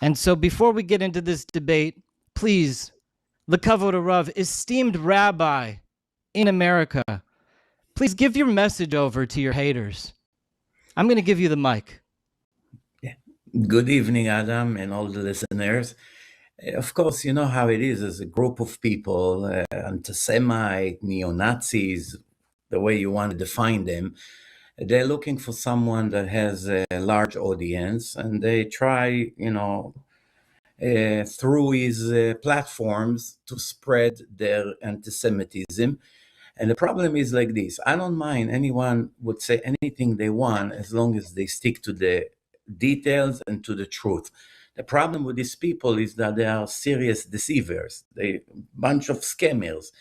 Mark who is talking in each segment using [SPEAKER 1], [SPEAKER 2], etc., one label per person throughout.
[SPEAKER 1] And so before we get into this debate, please, Lekavod Rav, esteemed rabbi in America, please give your message over to your haters. I'm going to give you the mic.
[SPEAKER 2] Yeah. Good evening, Adam, and all the listeners. Of course, you know how it is as a group of people, anti-Semite, neo-Nazis, the way you want to define them. They're looking for someone that has a large audience, and they try, through his platforms to spread their anti-Semitism. And the problem is like this: I don't mind anyone would say anything they want as long as they stick to the details and to the truth. The problem with these people is that they are serious deceivers. They bunch of scammers.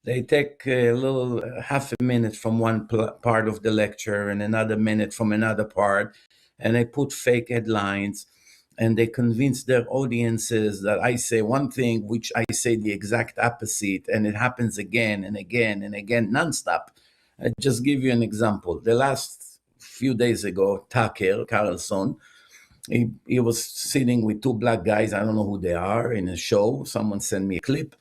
[SPEAKER 2] They take a little half a minute from one part of the lecture and another minute from another part, and they put fake headlines, and they convince their audiences that I say one thing, which I say the exact opposite, and it happens again and again and again, nonstop. I just give you an example. The last few days ago, Tucker Carlson, he was sitting with two black guys. I don't know who they are in a show. Someone sent me a clip,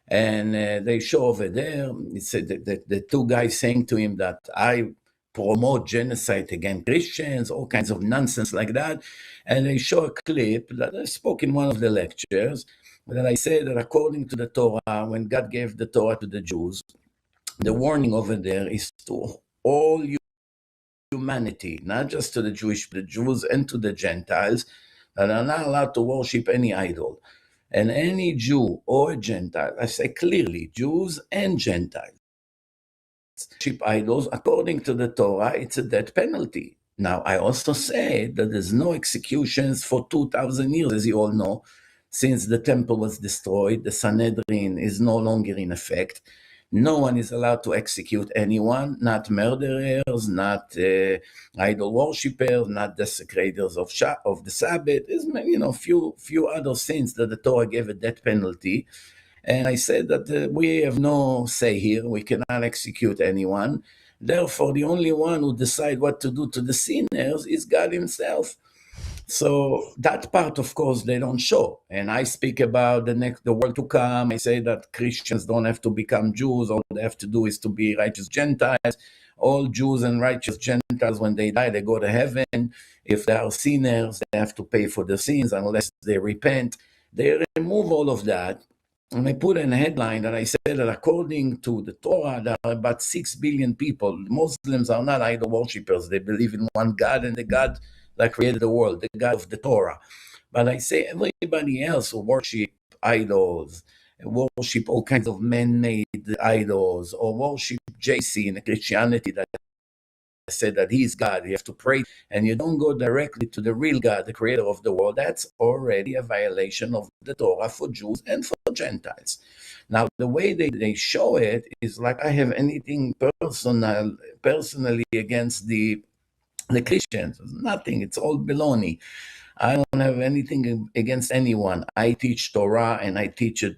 [SPEAKER 2] and they show over there. It said that the two guys saying to him that I promote genocide against Christians, all kinds of nonsense like that. And they show a clip that I spoke in one of the lectures that I said that according to the Torah, when God gave the Torah to the Jews, the warning over there is to all humanity, not just to the Jews and to the Gentiles, that are not allowed to worship any idol. And any Jew or Gentile, I say clearly, Jews and Gentiles, worship idols, according to the Torah, it's a death penalty. Now, I also say that there's no executions for 2,000 years, as you all know, since the temple was destroyed. The Sanhedrin is no longer in effect. No one is allowed to execute anyone, not murderers, not idol worshippers, not desecrators of the Sabbath. There's few other sins that the Torah gave a death penalty. And I said that we have no say here. We cannot execute anyone. Therefore, the only one who decide what to do to the sinners is God himself. So that part, of course, they don't show. And I speak about the world to come. I say that Christians don't have to become Jews. All they have to do is to be righteous Gentiles. All Jews and righteous Gentiles, when they die, they go to heaven. If they are sinners, they have to pay for their sins unless they repent. They remove all of that. And I put in a headline that I said that according to the Torah, there are about 6 billion people. Muslims are not idol worshippers. They believe in one God, and the God that created the world, the God of the Torah. But I say everybody else who worship idols, worship all kinds of man-made idols, or worship JC in Christianity that said that he's God, you have to pray, and you don't go directly to the real God, the creator of the world. That's already a violation of the Torah for Jews and for Gentiles. Now, the way they show it is like I have anything personally against the Christians. Nothing. It's all baloney. I don't have anything against anyone. I teach Torah and I teach it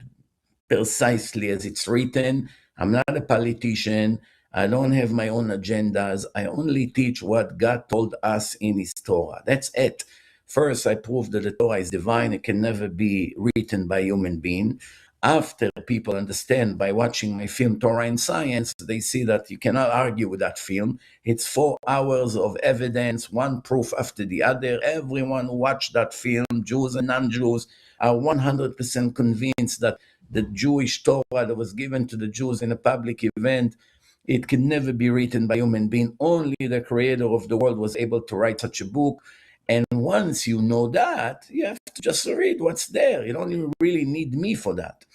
[SPEAKER 2] precisely as it's written. I'm not a politician. I don't have my own agendas. I only teach what God told us in his Torah. That's it. First, I prove that the Torah is divine. It can never be written by a human being. After people understand by watching my film Torah and Science, they see that you cannot argue with that film. It's 4 hours of evidence, one proof after the other. Everyone who watched that film, Jews and non-Jews, are 100% convinced that the Jewish Torah that was given to the Jews in a public event, it can never be written by a human being. Only the creator of the world was able to write such a book. And once you know that, you have to just read what's there. You don't even really need me for that.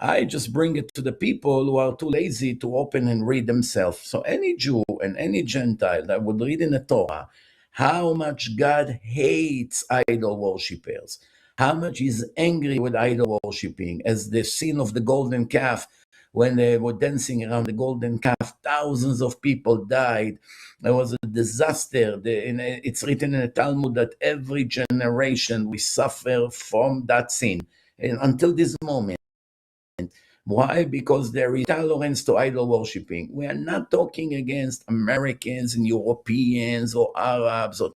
[SPEAKER 2] I just bring it to the people who are too lazy to open and read themselves. So any Jew and any Gentile that would read in the Torah how much God hates idol worshippers, how much he's angry with idol worshipping, as the scene of the golden calf, when they were dancing around the golden calf, thousands of people died. There was a disaster. It's written in the Talmud that every generation we suffer from that sin. And until this moment, why? Because there is tolerance to idol worshipping. We are not talking against Americans and Europeans or Arabs or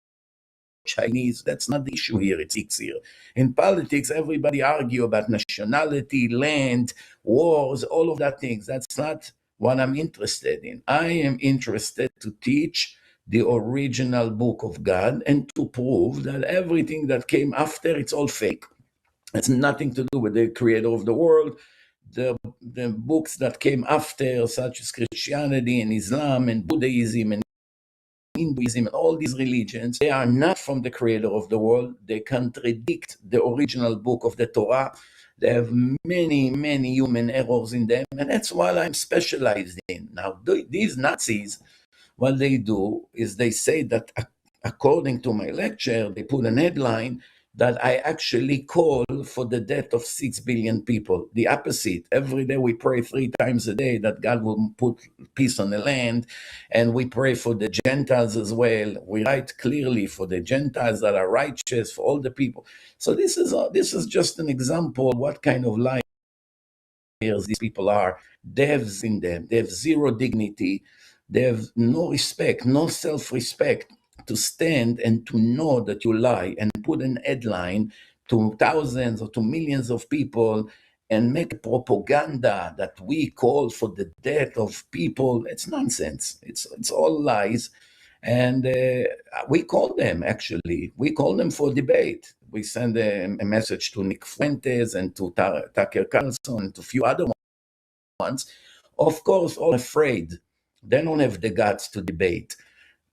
[SPEAKER 2] Chinese. That's not the issue here. It's here. In politics, everybody argue about nationality, land, wars, all of that things. That's not what I'm interested in. I am interested to teach the original book of God and to prove that everything that came after, it's all fake. It's nothing to do with the creator of the world. The books that came after, such as Christianity and Islam and Buddhism and Hinduism and all these religions, they are not from the creator of the world. They contradict the original book of the Torah. They have many, many human errors in them, and that's what I'm specialized in. Now, these Nazis, what they do is they say that according to my lecture, they put an headline that I actually call for the death of 6 billion people. The opposite. Every day we pray 3 times a day that God will put peace on the land, and we pray for the Gentiles as well. We write clearly for the Gentiles that are righteous, for all the people. So this is just an example of what kind of liars these people are. They have in them. They have zero dignity. They have no respect, no self-respect to stand and to know that you lie and put an headline to thousands or to millions of people and make propaganda that we call for the death of people. It's nonsense. It's all lies. And we call them, actually. We call them for debate. We send a message to Nick Fuentes and to Tucker Carlson and to a few other ones. Of course, all afraid. They don't have the guts to debate.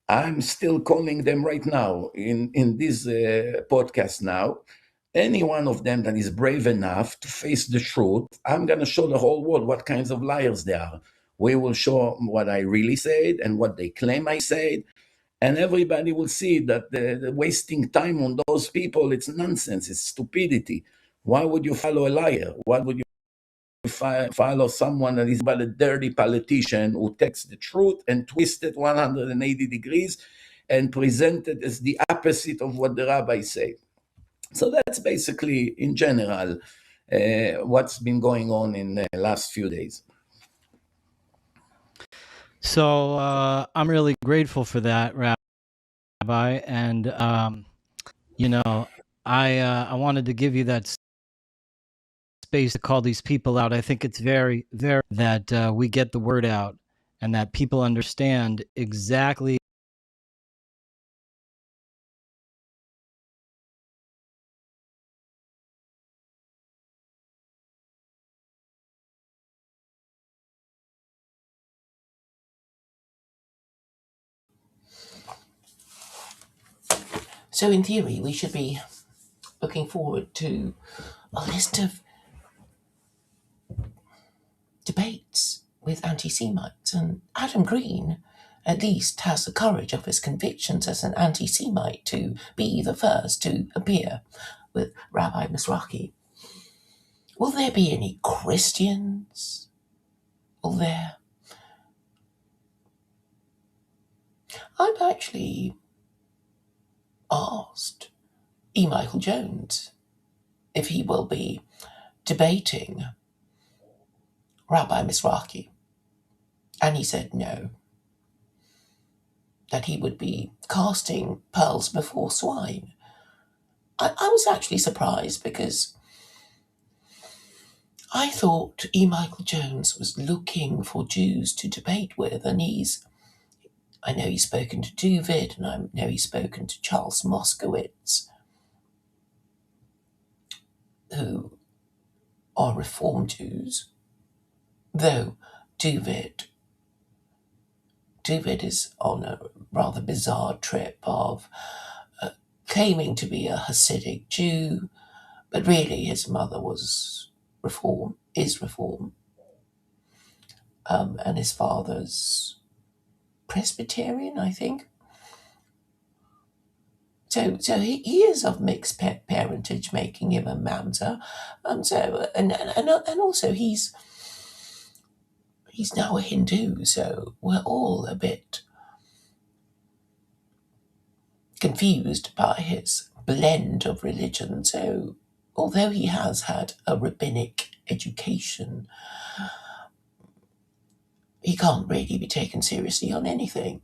[SPEAKER 2] I'm still calling them right now in this podcast now. Any one of them that is brave enough to face the truth, I'm going to show the whole world what kinds of liars they are. We will show what I really said and what they claim I said. And everybody will see that the wasting time on those people, it's nonsense, it's stupidity. Why would you follow a liar? Why would you follow someone that is but a dirty politician who takes the truth and twists it 180 degrees and present it as the opposite of what the rabbis say? So that's basically, in general, what's been going on in the last few days.
[SPEAKER 1] So I'm really grateful for that, Rabbi, and I wanted to give you that space to call these people out. I think it's very, very that we get the word out and that people understand exactly
[SPEAKER 3] So in theory, we should be looking forward to a list of debates with anti-Semites, and Adam Green at least has the courage of his convictions as an anti-Semite to be the first to appear with Rabbi Mizrachi. Will there be any Christians? Will there? I've actually asked E. Michael Jones if he will be debating Rabbi Mizrachi, and he said no, that he would be casting pearls before swine. I was actually surprised because I thought E. Michael Jones was looking for Jews to debate with, and I know he's spoken to Duvid, and I know he's spoken to Charles Moskowitz, who are Reformed Jews, though Duvid is on a rather bizarre trip of claiming to be a Hasidic Jew, but really his mother is Reform, and his father's Presbyterian, I think. So he is of mixed parentage, making him a mamzer. And also he's now a Hindu, so we're all a bit confused by his blend of religion. So although he has had a rabbinic education, he can't really be taken seriously on anything.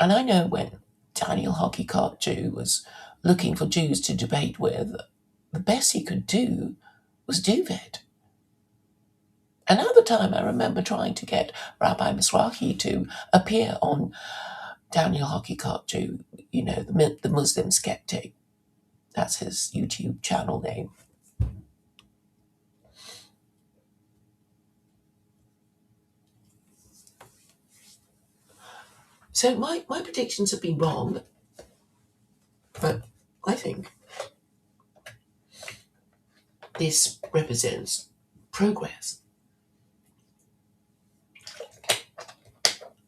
[SPEAKER 3] And I know when Daniel Hockey Cart Jew was looking for Jews to debate with, the best he could do was Duvet. And at the time, I remember trying to get Rabbi Mizrachi to appear on Daniel Hockey Cart Jew, the Muslim skeptic. That's his YouTube channel name. So my predictions have been wrong, but I think this represents progress.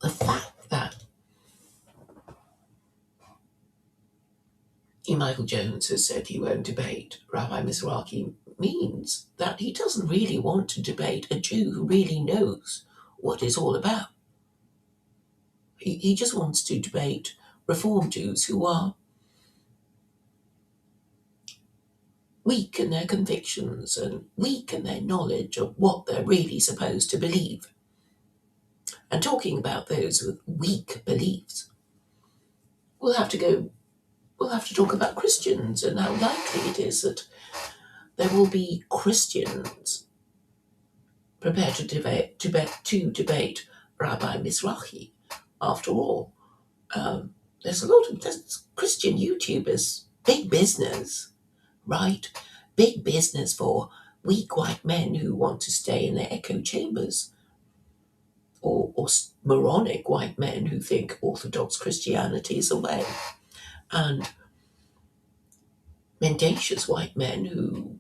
[SPEAKER 3] The fact that E. Michael Jones has said he won't debate Rabbi Mizrachi means that he doesn't really want to debate a Jew who really knows what it's all about. He just wants to debate Reform Jews who are weak in their convictions and weak in their knowledge of what they're really supposed to believe. And talking about those with weak beliefs, we'll have to talk about Christians and how likely it is that there will be Christians prepared to debate Rabbi Mizrachi. After all, there's a lot of Christian YouTubers, big business, right? Big business for weak white men who want to stay in their echo chambers, or moronic white men who think Orthodox Christianity is the way, and mendacious white men who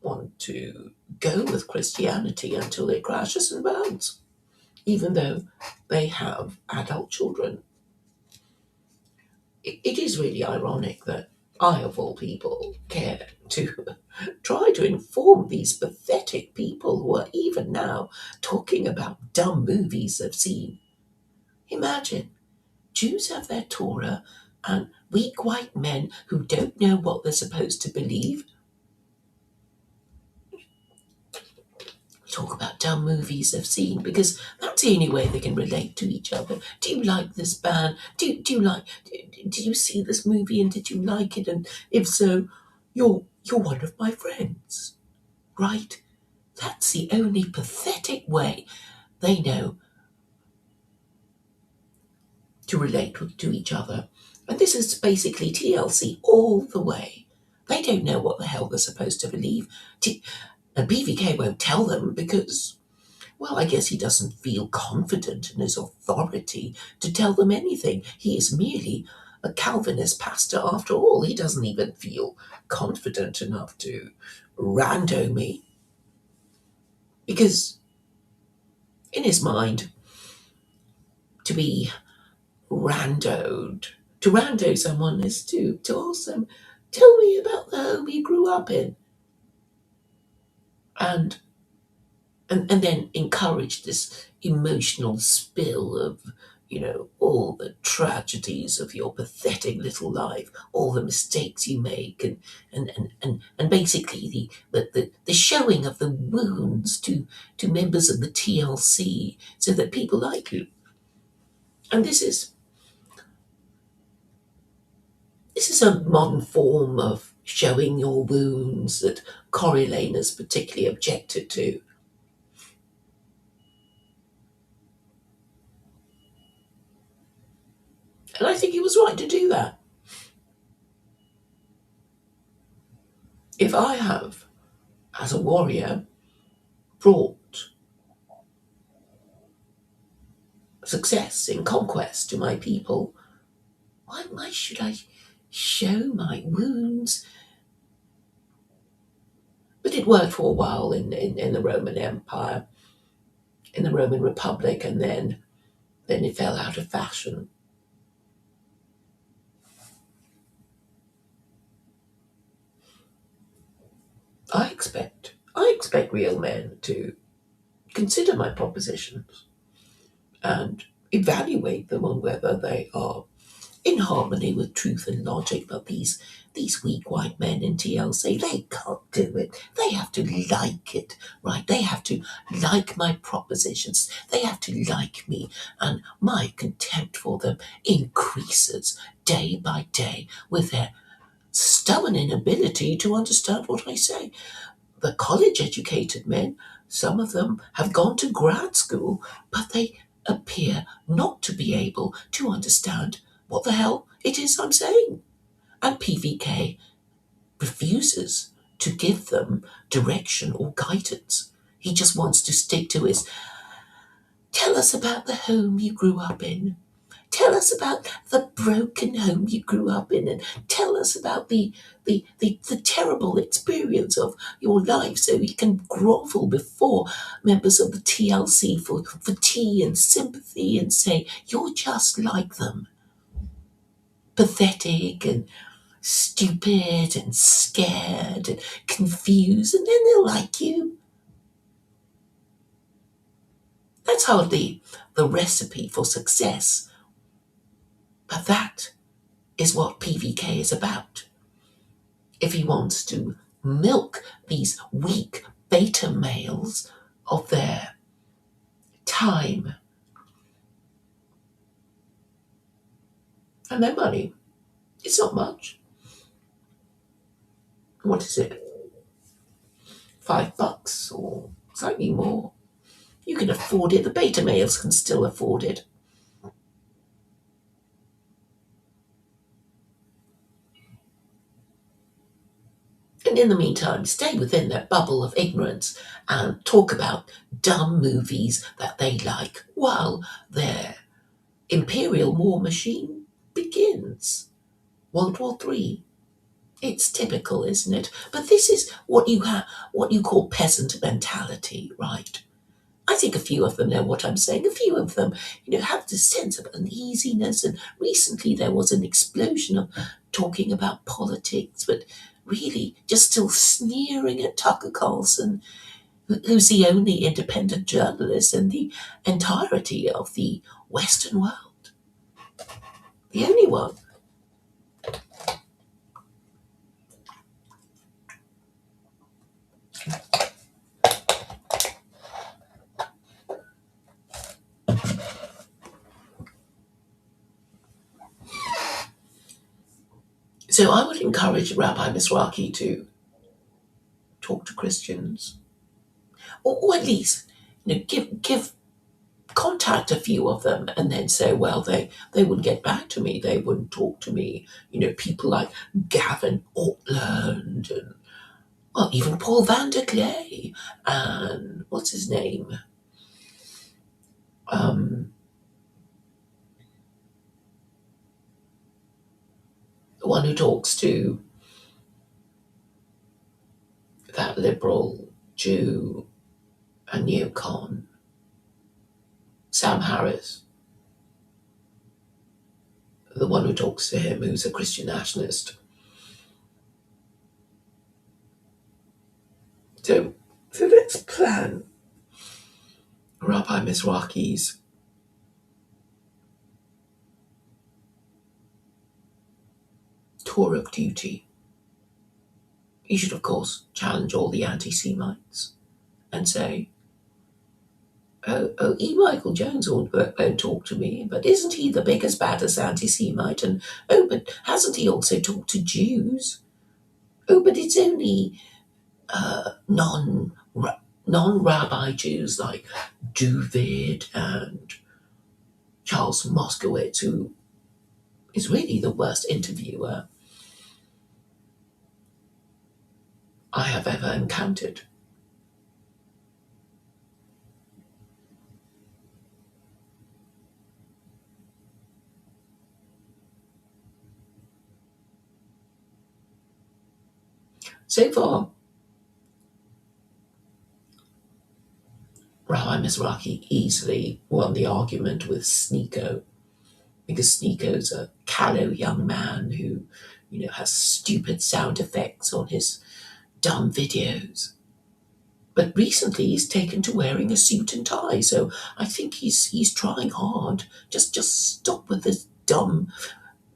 [SPEAKER 3] want to go with Christianity until it crashes and burns, even though they have adult children. It is really ironic that I, of all people, care to try to inform these pathetic people who are even now talking about dumb movies they've seen. Imagine, Jews have their Torah and weak white men who don't know what they're supposed to believe talk about dumb movies they've seen, because that's the only way they can relate to each other. Do you like this band? Do you see this movie and did you like it? And if so, you're one of my friends, right? That's the only pathetic way they know to relate to each other. And this is basically TLC all the way. They don't know what the hell they're supposed to believe. And BVK won't tell them because, well, I guess he doesn't feel confident in his authority to tell them anything. He is merely a Calvinist pastor after all. He doesn't even feel confident enough to rando me. Because in his mind, to be randoed, to rando someone is to ask them, tell me about the home you grew up in. And then encourage this emotional spill of, all the tragedies of your pathetic little life, all the mistakes you make, and basically the showing of the wounds to members of the TLC so that people like you. And this is a modern form of showing your wounds that Corey has particularly objected to. And I think he was right to do that. If I have, as a warrior, brought success in conquest to my people, why should I show my wounds? But it worked for a while in the Roman Empire, in the Roman Republic, and then it fell out of fashion. I expect real men to consider my propositions and evaluate them on whether they are in harmony with truth and logic, but these weak white men in TLC, they can't do it. They have to like it, right? They have to like my propositions. They have to like me, and my contempt for them increases day by day with their stubborn inability to understand what I say. The college-educated men, some of them have gone to grad school, but they appear not to be able to understand what the hell it is I'm saying. And PVK refuses to give them direction or guidance. He just wants to stick to his, tell us about the home you grew up in. Tell us about the broken home you grew up in, and tell us about the terrible experience of your life so you can grovel before members of the TLC for tea and sympathy and say, you're just like them. Pathetic and stupid and scared and confused, and then they'll like you. That's hardly the recipe for success. But that is what PVK is about. If he wants to milk these weak beta males of their time and their money, it's not much. What is it? $5 or slightly more. You can afford it. The beta males can still afford it. And in the meantime, stay within their bubble of ignorance and talk about dumb movies that they like while their imperial war machine begins. World War III. It's typical, isn't it? But this is what you call peasant mentality, right? I think a few of them know what I'm saying. A few of them, have this sense of uneasiness. And recently there was an explosion of talking about politics, but really just still sneering at Tucker Carlson, who's the only independent journalist in the entirety of the Western world. The only one. So I would encourage Rabbi Mizrachi to talk to Christians, or at least give contact a few of them, and then say, well, they wouldn't get back to me, they wouldn't talk to me. People like Gavin Ortland and even Paul Van der Clay and what's his name, the one who talks to that liberal Jew and neocon, Sam Harris, the one who talks to him, who's a Christian nationalist. So let's plan Rabbi Mizrachi's tour of duty. He should, of course, challenge all the anti-Semites and say, oh, E. Michael Jones won't talk to me, but isn't he the biggest, baddest anti-Semite? And, but hasn't he also talked to Jews? Oh, but it's only non-rabbi Jews like Duvid and Charles Moskowitz, who is really the worst interviewer I have ever encountered. So far, Rabbi Mizrachi easily won the argument with Sneeko, because Sneeko's a callow young man who, has stupid sound effects on his dumb videos. But recently he's taken to wearing a suit and tie, so I think he's trying hard. Just stop with this dumb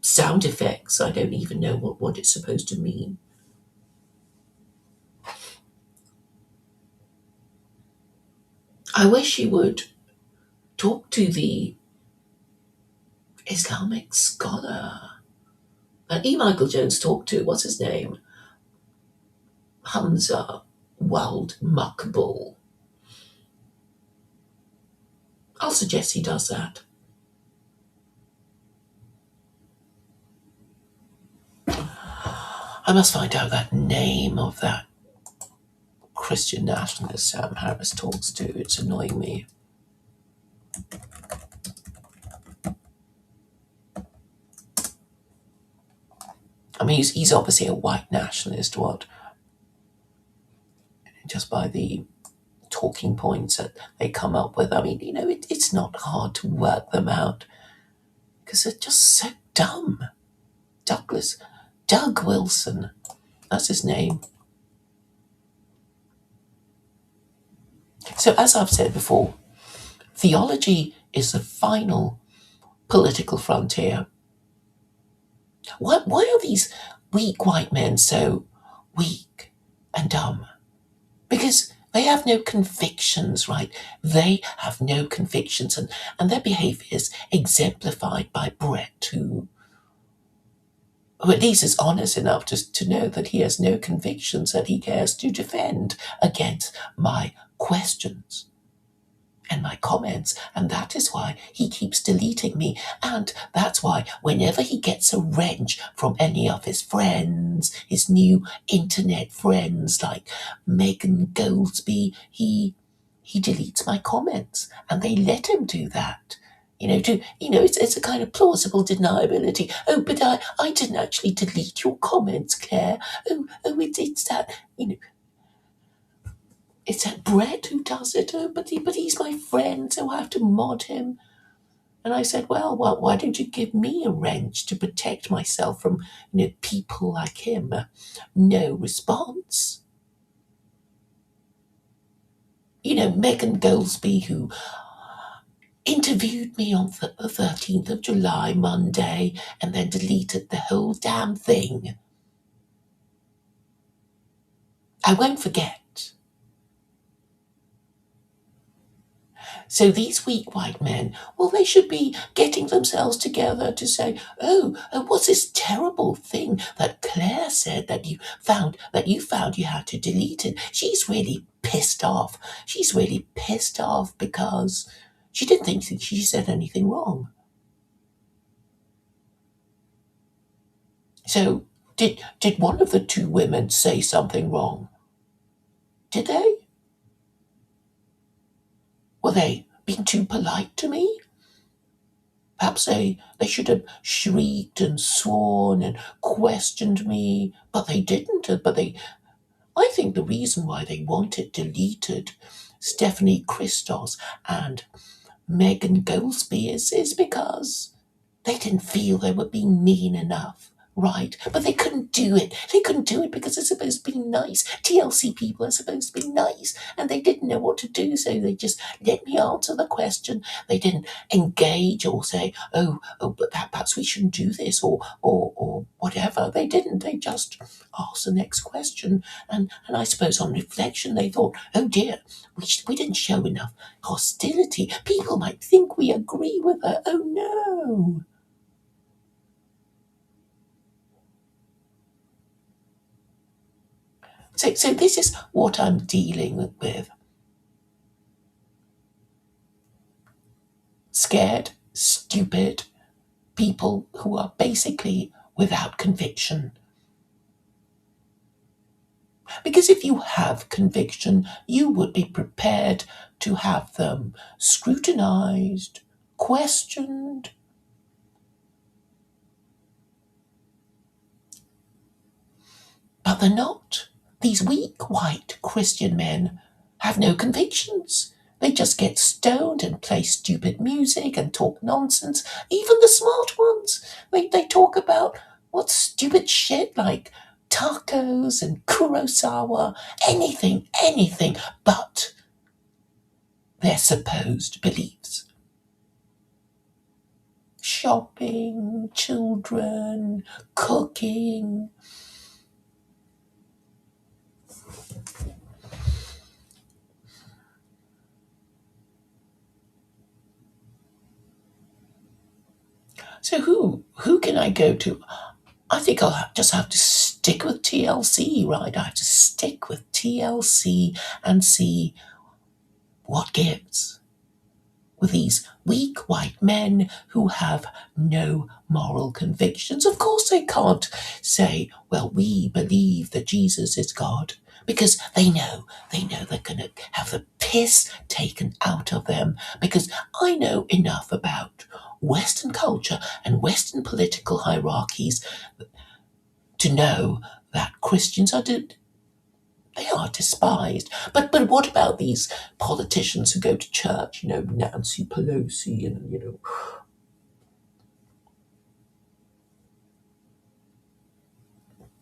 [SPEAKER 3] sound effects. I don't even know what it's supposed to mean. I wish he would talk to the Islamic scholar that E. Michael Jones talked to. What's his name? Hamza Wald Makbul. I'll suggest he does that. I must find out that name of that Christian nationalist Sam Harris talks to. It's annoying me. I mean, he's obviously a white nationalist, what? Just by the talking points that they come up with. I mean, it's not hard to work them out because they're just so dumb. Doug Wilson, that's his name. So, as I've said before, theology is the final political frontier. Why are these weak white men so weak and dumb? Because they have no convictions, right? They have no convictions, and their behavior is exemplified by Brett, who at least is honest enough to know that he has no convictions that he cares to defend against my questions and my comments, and that is why he keeps deleting me, and that's why whenever he gets a wrench from any of his friends, his new internet friends like Megan Goldsby, he deletes my comments, and they let him do that. It's a kind of plausible deniability. Oh, but I didn't actually delete your comments, Claire. It's that, it's that Brett who does it. Oh, but he's my friend, so I have to mod him. And I said, well, why don't you give me a wrench to protect myself from, people like him? No response. Megan Goldsby, who interviewed me on the 13th of July, Monday, and then deleted the whole damn thing. I won't forget. So these weak white men, well, they should be getting themselves together to say, oh, what's this terrible thing that Claire said that you found you had to delete it? She's really pissed off. She's really pissed off because she didn't think she said anything wrong. So did one of the two women say something wrong? Did they? Were they being too polite to me? Perhaps they should have shrieked and sworn and questioned me, but they didn't. I think the reason why they wanted deleted Stephanie Christos and Megan Goldsby is because they didn't feel they were being mean enough. Right, but they couldn't do it. They couldn't do it because they're supposed to be nice. TLC people are supposed to be nice, and they didn't know what to do, so they just let me answer the question. They didn't engage or say, oh, but perhaps we shouldn't do this or whatever. They didn't. They just asked the next question, and I suppose on reflection they thought, oh dear, we didn't show enough hostility. People might think we agree with her. Oh no. So this is what I'm dealing with. Scared, stupid people who are basically without conviction. Because if you have conviction, you would be prepared to have them scrutinized, questioned. But they're not. These weak, white Christian men have no convictions. They just get stoned and play stupid music and talk nonsense. Even the smart ones. They talk about what stupid shit like tacos and Kurosawa, anything but their supposed beliefs. shopping, children, cooking. So who can I go to? I think I'll just have to stick with TLC, right? I have to stick with TLC and see what gives. With these weak white men who have no moral convictions. Of course, they can't say, well, we believe that Jesus is God, because they know they're going to have the piss taken out of them, because I know enough about Western culture and Western political hierarchies to know that Christians they are despised. But what about these politicians who go to church, Nancy Pelosi and,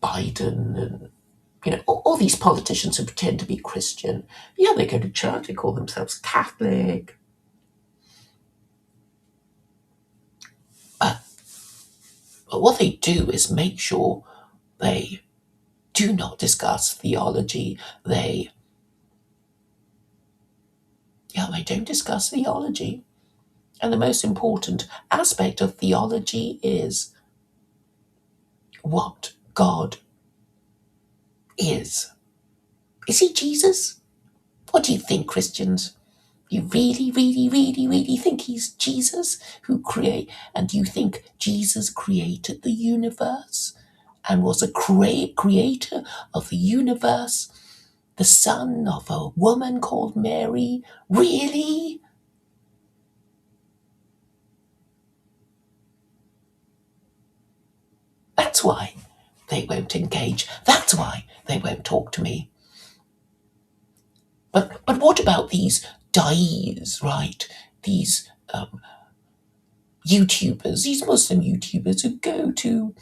[SPEAKER 3] Biden and, all these politicians who pretend to be Christian. Yeah, they go to church, they call themselves Catholic. But what they do is make sure they do not discuss theology. They don't discuss theology. And the most important aspect of theology is what God is. Is he Jesus? What do you think, Christians? You really, really, really, really think he's Jesus and you think Jesus created the universe and was a creator of the universe, the son of a woman called Mary? Really? That's why they won't engage. That's why they won't talk to me. But what about these dais, right? These YouTubers, these Muslim YouTubers who go to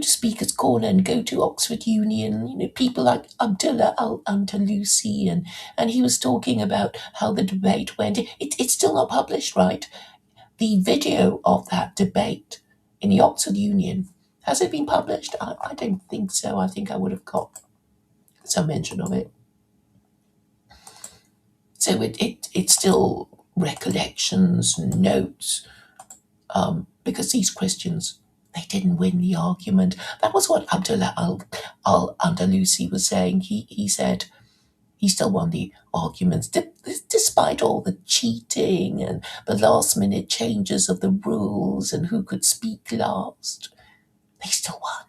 [SPEAKER 3] Speaker's Corner and go to Oxford Union, people like Abdullah al-Andalusi, and he was talking about how the debate went. It's still not published, right? The video of that debate in the Oxford Union, has it been published? I don't think so. I think I would have got some mention of it. So it's still recollections, notes, because these Christians, they didn't win the argument. That was what Abdullah al-Andalusi was saying. He said he still won the arguments, despite all the cheating and the last-minute changes of the rules and who could speak last. They still won.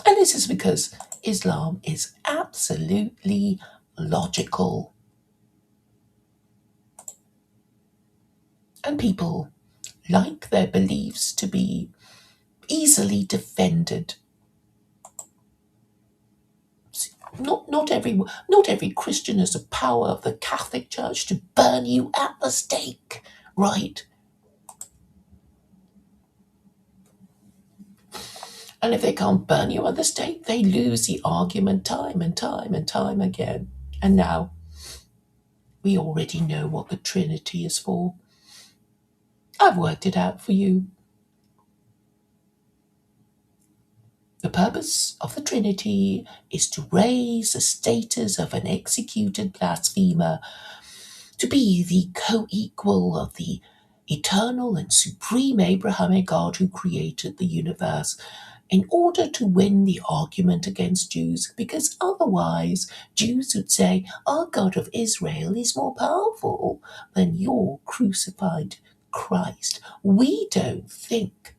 [SPEAKER 3] And this is because Islam is absolutely logical. And people like their beliefs to be easily defended. Not every Christian has the power of the Catholic Church to burn you at the stake, right? And if they can't burn you at the stake, they lose the argument time and time and time again. And now we already know what the Trinity is for. I've worked it out for you. The purpose of the Trinity is to raise the status of an executed blasphemer to be the co-equal of the eternal and supreme Abrahamic God who created the universe, in order to win the argument against Jews, because otherwise Jews would say, our God of Israel is more powerful than your crucified Christ. We don't think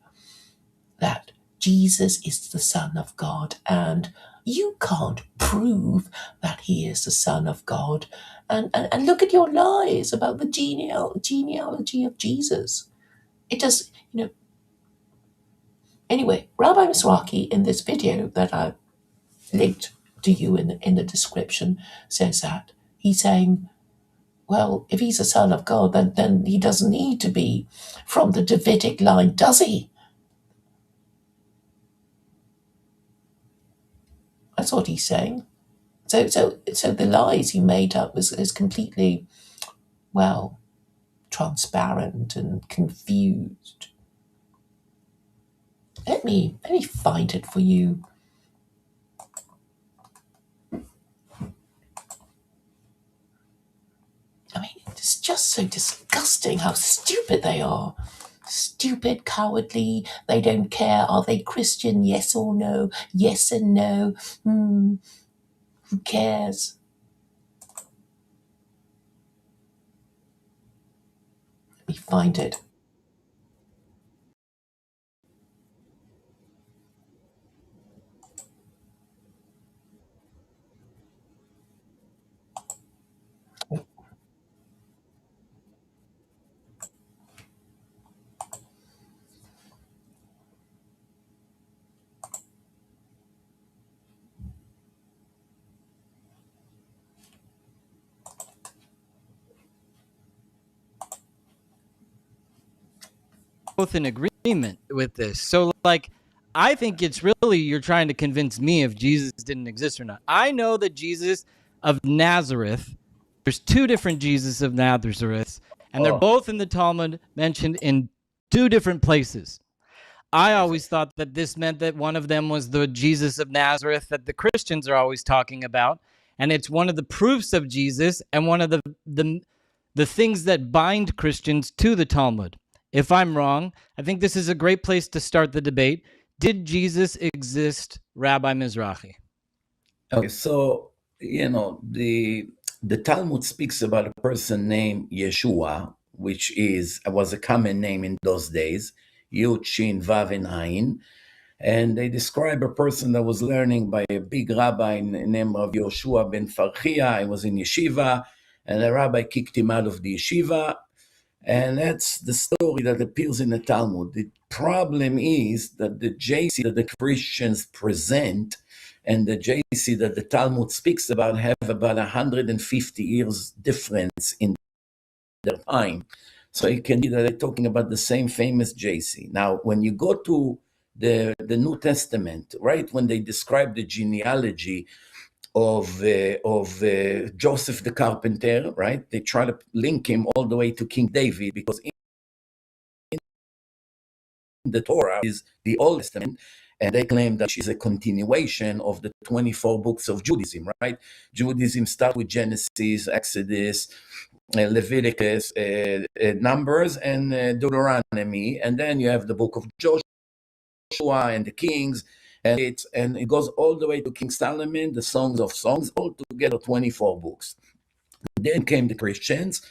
[SPEAKER 3] that Jesus is the Son of God, and you can't prove that he is the Son of God. And look at your lies about the genealogy of Jesus. It does, Anyway, Rabbi Mizrachi, in this video that I linked to you in the description, says that he's saying, well, if he's a son of God, then he doesn't need to be from the Davidic line, does he? That's what he's saying. So the lies he made up is completely well, transparent and confused. Let me find it for you. I mean, it's just so disgusting how stupid they are. Stupid, cowardly, they don't care. Are they Christian? Yes or no? Yes and no. Who cares? Let me find it.
[SPEAKER 1] Both in agreement with this. So, like, I think it's really you're trying to convince me if Jesus didn't exist or not. I know that Jesus of Nazareth, there's two different Jesus of Nazareth, and they're
[SPEAKER 2] Oh,
[SPEAKER 1] both in the Talmud mentioned in two different places. I always
[SPEAKER 2] perfect.
[SPEAKER 1] thought that this meant that one of them was the Jesus of Nazareth that the Christians are always talking about, and it's one of the proofs of Jesus and one of the things that bind Christians to the Talmud. If I'm wrong, I think this is a great place to start the debate. Did Jesus exist, Rabbi Mizrachi?
[SPEAKER 2] Okay, so the Talmud speaks about a person named Yeshua, which was a common name in those days, Yud Shin Vav and Ayin, and they describe a person that was learning by a big rabbi named Rav Yoshua ben Farchia. He was in yeshiva, and the rabbi kicked him out of the yeshiva. And that's the story that appears in the Talmud. The problem is that the JC that the Christians present and the JC that the Talmud speaks about have about 150 years difference in their time. So you can see that they're talking about the same famous JC. Now, when you go to the New Testament, right, when they describe the genealogy of Joseph the carpenter, right? They try to link him all the way to King David because in the Torah is the Old Testament, and they claim that she's a continuation of the 24 books of Judaism, right? Judaism starts with Genesis, Exodus, Leviticus, Numbers, and Deuteronomy, and then you have the book of Joshua and the Kings, and it goes all the way to King Solomon, the Songs of Songs, all together 24 books. Then came the Christians,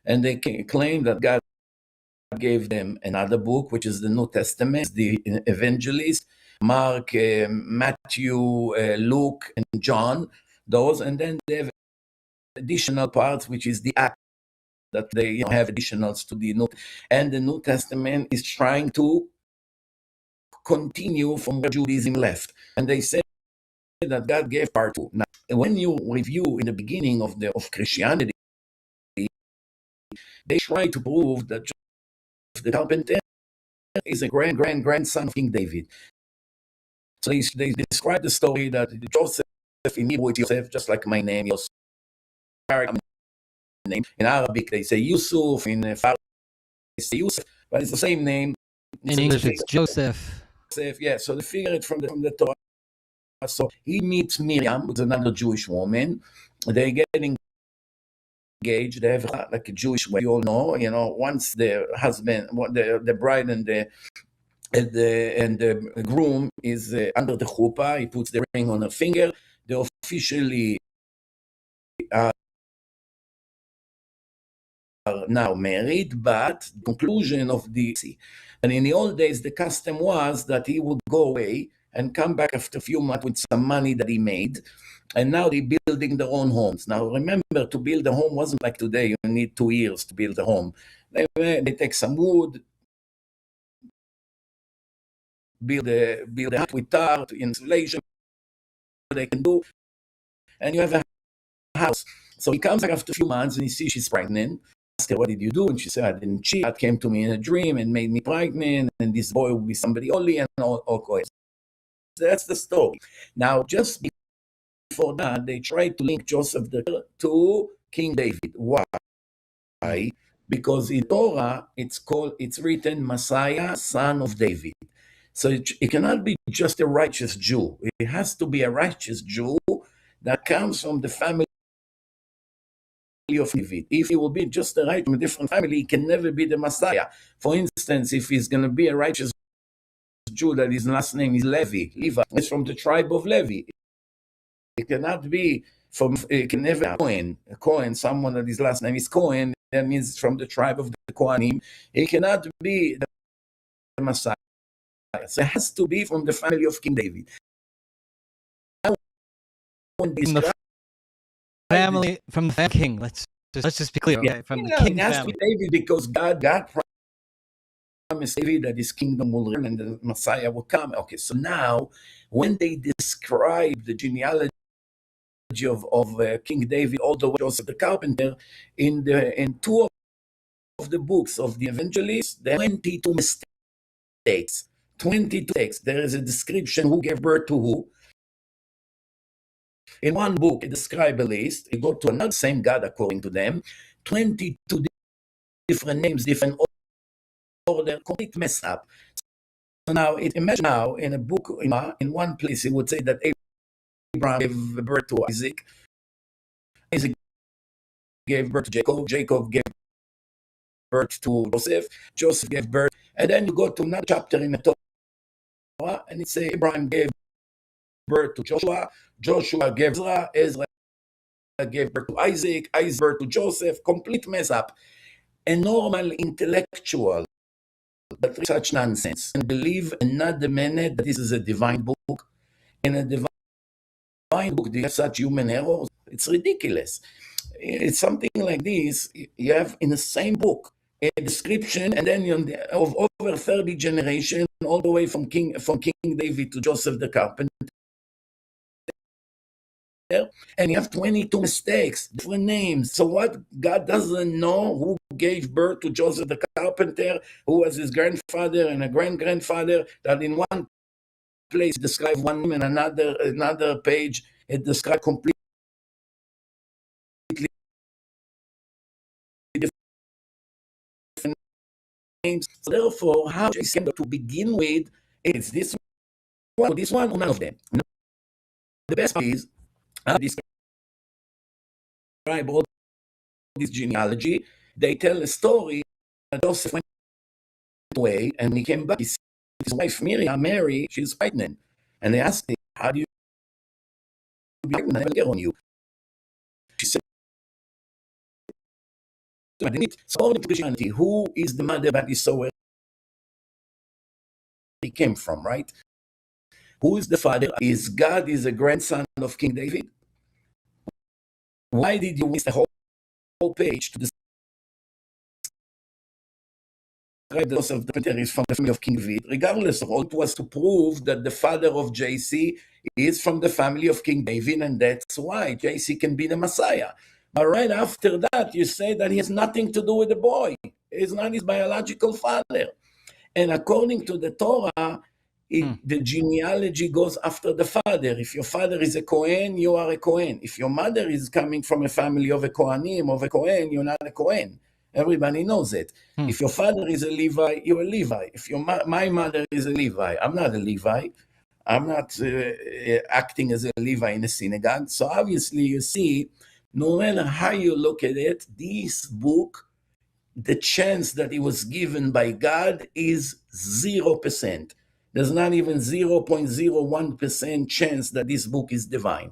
[SPEAKER 2] and they claimed that God gave them another book, which is the New Testament, the Evangelists, Mark, Matthew, Luke, and John, those, and then they have additional parts, which is the Act that they have additionals to the New, and the New Testament is trying to continue from where Judaism left, and they say that God gave part two. Now, when you review in the beginning of Christianity, they try to prove that Joseph the carpenter is a grandson of King David. So they describe the story that Joseph in Hebrew it's Yosef, just like my name, Yosef. Name in Arabic they say Yusuf, in Farsi they say Yusuf, but it's the same name.
[SPEAKER 1] In English, it's Joseph.
[SPEAKER 2] Yeah, so they figure it from the Torah. So he meets Miriam, who's another Jewish woman. They get engaged. They have like a Jewish way. You all know, once the husband, the bride and the groom is under the chuppah, he puts the ring on her finger. They officially are now married, but the conclusion of the and in the old days the custom was that he would go away and come back after a few months with some money that he made, and now they're building their own homes. Now remember, to build a home wasn't like today. You need 2 years to build a home. They take some wood, build a hut with tarp, insulation, they can do, and you have a house. So he comes back after a few months and he sees she's pregnant. Asked her, what did you do? And she said, I didn't cheat. God came to me in a dream and made me pregnant, and this boy will be somebody holy and all. So that's the story. Now, just before that, they tried to link Joseph to King David. Why? Why? Because in Torah, it's written Messiah, son of David. So it cannot be just a righteous Jew. It has to be a righteous Jew that comes from the family of David. If he will be just a righteous from a different family, he can never be the Messiah. For instance, if he's going to be a righteous Jew that his last name is Levi, it's from the tribe of Levi. It cannot be from, it can never be a Cohen, someone that his last name is Cohen, that means from the tribe of the Kohanim. It cannot be the Messiah. So it has to be from the family of King David.
[SPEAKER 1] From the king. Let's just be clear. Yeah, from the king
[SPEAKER 2] it has
[SPEAKER 1] family.
[SPEAKER 2] to be David because God promised David that his kingdom will reign and the Messiah will come. Okay, so now when they describe the genealogy of King David all the way to Joseph the carpenter, in two of the books of the evangelists, there are 22 mistakes. 22 mistakes. There is a description who gave birth to who. In one book, it describes a list. You go to another, same God according to them, 22 different names, different order, complete mess up. So now, imagine now in a book, in one place, it would say that Abraham gave birth to Isaac. Isaac gave birth to Jacob. Jacob gave birth to Joseph. Joseph gave birth. And then you go to another chapter in the Torah, and it says Abraham gave birth to Joshua. Joshua gave Ezra. Ezra gave birth to Isaac. Isaac gave birth to Joseph. Complete mess up. A normal intellectual that reads such nonsense and believe another minute that this is a divine book. In a divine book, do you have such human errors? It's ridiculous. It's something like this. You have in the same book a description, and then of over 30 generations, all the way from King David to Joseph the carpenter. And you have 22 mistakes, different names. So what? God doesn't know who gave birth to Joseph the carpenter, who was his grandfather and a great-grandfather, that in one place describe one name and another page it describes completely different names. So therefore, how is it to begin with? It's this one, or none of them. The best part is how they describe all this genealogy. They tell a story that Joseph went away and he came back. His wife Mary, she's pregnant. And they asked him, how do you be pregnant? I never get on you. She said, so the Christianity, who is the mother that is so where he came from, right? Who is the father? Is God is a grandson of King David? Why did you waste the whole page to describe the loss of the is from the family of King David? Regardless of all, it was to prove that the father of JC is from the family of King David, and that's why JC can be the Messiah. But right after that, you say that he has nothing to do with the boy. He's not his biological father. And according to the Torah, the genealogy goes after the father. If your father is a Kohen, you are a Kohen. If your mother is coming from a family of a Kohanim, of a Kohen, you're not a Kohen. Everybody knows it. If your father is a Levi, you're a Levi. If my mother is a Levi, I'm not a Levi. I'm not acting as a Levi in a synagogue. So obviously, you see, no matter how you look at it, this book, the chance that it was given by God is 0%. There's not even 0.01% chance that this book is divine.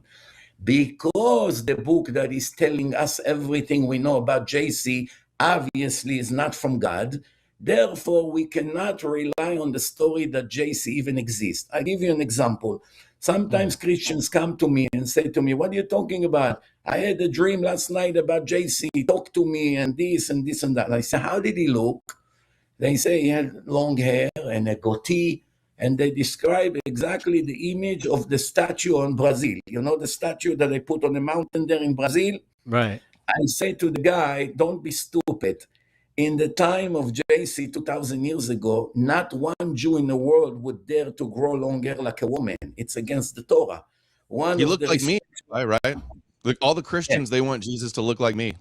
[SPEAKER 2] Because the book that is telling us everything we know about JC obviously is not from God. Therefore, we cannot rely on the story that JC even exists. I'll give you an example. Sometimes Christians come to me and say to me, what are you talking about? I had a dream last night about JC. Talk to me and this and this and that. And I say, how did he look? They say he had long hair and a goatee. And they describe exactly the image of the statue on Brazil. You know the statue that they put on the mountain there in Brazil?
[SPEAKER 1] Right.
[SPEAKER 2] I say to the guy, don't be stupid. In the time of JC 2,000 years ago, not one Jew in the world would dare to grow long hair like a woman. It's against the Torah.
[SPEAKER 4] You look like me, right? Like all the Christians, they want Jesus to look like me.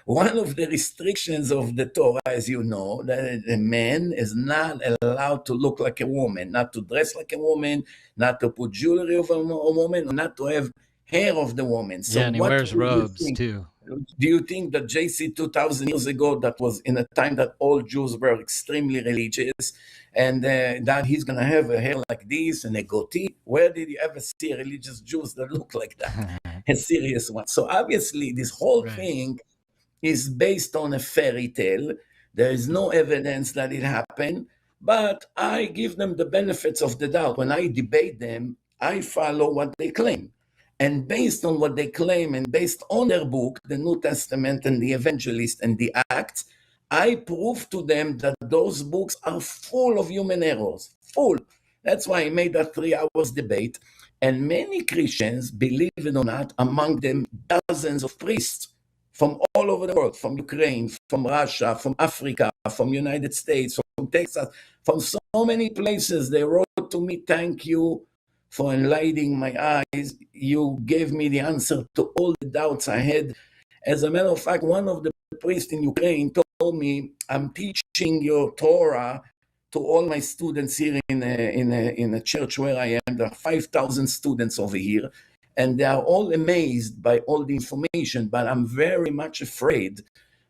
[SPEAKER 2] One of the restrictions of the Torah, as you know, that a man is not allowed to look like a woman, not to dress like a woman, not to put jewelry of a woman, or not to have hair of the woman. So
[SPEAKER 1] Yeah, and he
[SPEAKER 2] what
[SPEAKER 1] wears
[SPEAKER 2] do you
[SPEAKER 1] robes
[SPEAKER 2] think?
[SPEAKER 1] too.
[SPEAKER 2] Do you think that JC 2000 years ago, that was in a time that all Jews were extremely religious, and that he's going to have a hair like this and a goatee? Where did you ever see religious Jews that look like that? A serious one. So obviously, this whole
[SPEAKER 1] Right.
[SPEAKER 2] thing is based on a fairy tale. There is no evidence that it happened, but I give them the benefits of the doubt. When I debate them, I follow what they claim. And based on what they claim and based on their book, the New Testament and the Evangelist and the Acts, I prove to them that those books are full of human errors. Full. That's why I made that 3 hours debate. And many Christians, believe it or not, among them dozens of priests from all over the world, from Ukraine, from Russia, from Africa, from United States, from Texas, from so many places. They wrote to me, thank you for enlightening my eyes. You gave me the answer to all the doubts I had. As a matter of fact, one of the priests in Ukraine told me, I'm teaching your Torah to all my students here in a church where I am. There are 5,000 students over here, and they are all amazed by all the information, but I'm very much afraid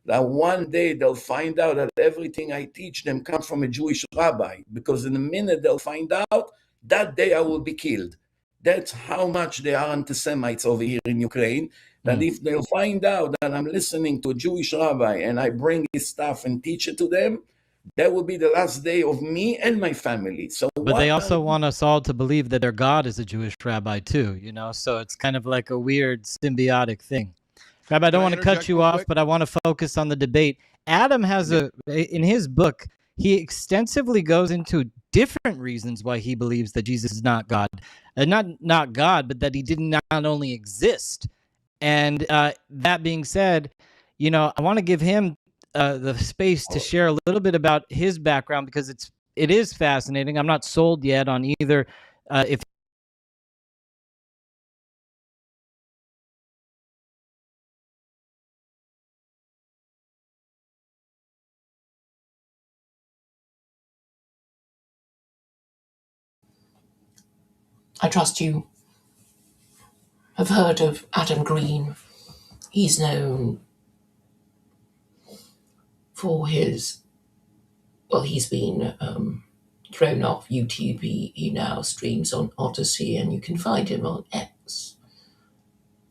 [SPEAKER 2] that one day they'll find out that everything I teach them comes from a Jewish rabbi, because in the minute they'll find out, that day I will be killed. That's how much they are anti-Semites over here in Ukraine, that if they'll find out that I'm listening to a Jewish rabbi and I bring his stuff and teach it to them, that will be the last day of me and my family. So
[SPEAKER 1] But they also want us all to believe that their God is a Jewish rabbi too, you know? So it's kind of like a weird symbiotic thing. Rabbi, I don't
[SPEAKER 4] Can I
[SPEAKER 1] want to cut
[SPEAKER 4] interject
[SPEAKER 1] you
[SPEAKER 4] real
[SPEAKER 1] off,
[SPEAKER 4] quick?
[SPEAKER 1] but I want to focus on the debate. Adam has in his book, he extensively goes into different reasons why he believes that Jesus is not God. Not God, but that he did not only exist. And that being said, you know, I want to give him the space to share a little bit about his background, because it is fascinating. I'm not sold yet on either if
[SPEAKER 3] I trust you have heard of Adam Green. He's known for his, well, he's been thrown off YouTube. He now streams on Odyssey, and you can find him on X.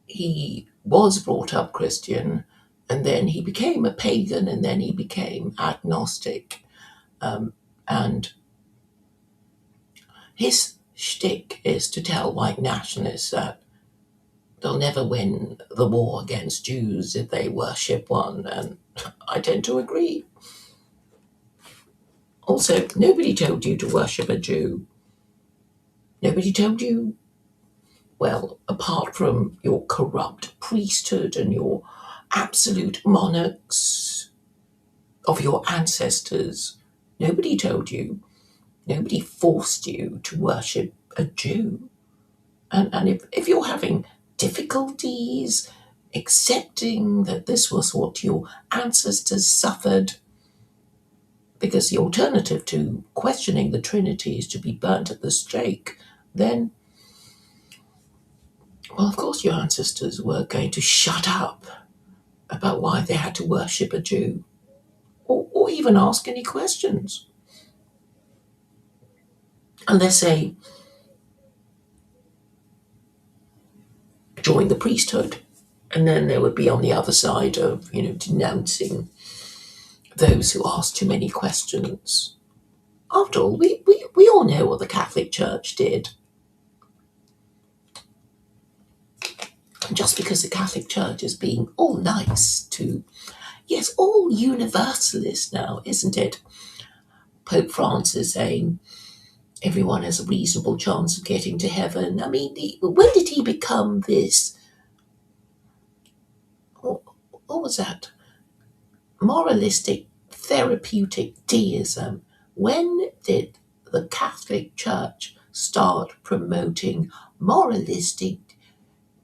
[SPEAKER 3] He was brought up Christian, and then he became a pagan, and then he became agnostic. And his shtick is to tell white nationalists that they'll never win the war against Jews if they worship one, and I tend to agree. Also, nobody told you to worship a Jew. Nobody told you, well, apart from your corrupt priesthood and your absolute monarchs of your ancestors, nobody told you, nobody forced you to worship a Jew. And if you're having difficulties accepting that this was what your ancestors suffered, because the alternative to questioning the Trinity is to be burnt at the stake, then, well, of course, your ancestors were going to shut up about why they had to worship a Jew, or even ask any questions. Unless they joined the priesthood. And then they would be on the other side of, denouncing those who ask too many questions. After all, we all know what the Catholic Church did. And just because the Catholic Church is being all nice to, yes, all universalist now, isn't it? Pope Francis saying everyone has a reasonable chance of getting to heaven. I mean, when did he become this? What was that? Moralistic, therapeutic deism. When did the Catholic Church start promoting moralistic,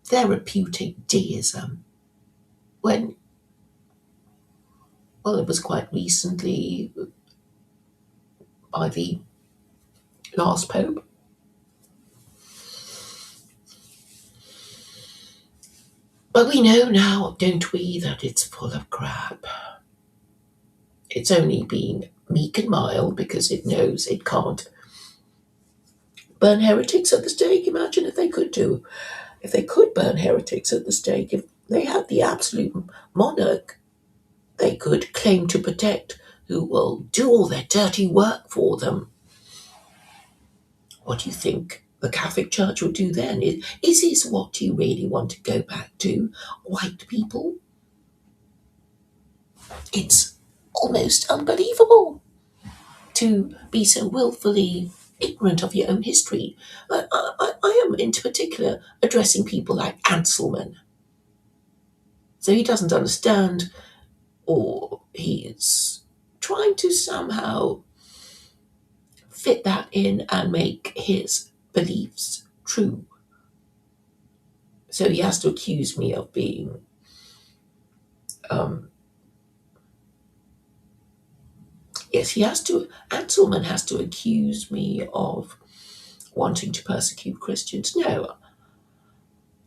[SPEAKER 3] therapeutic deism? When well, it was quite recently by the last Pope. But we know now, don't we, that it's full of crap. It's only being meek and mild because it knows it can't burn heretics at the stake. Imagine if they could do. If they could burn heretics at the stake, if they had the absolute monarch they could claim to protect, who will do all their dirty work for them, what do you think the Catholic Church would do then? Is this what you really want to go back to? White people? It's almost unbelievable to be so willfully ignorant of your own history. I am, in particular, addressing people like Anselman. So he doesn't understand, or he's trying to somehow fit that in and make his beliefs true. So he has to accuse me of being Anselman has to accuse me of wanting to persecute Christians. No,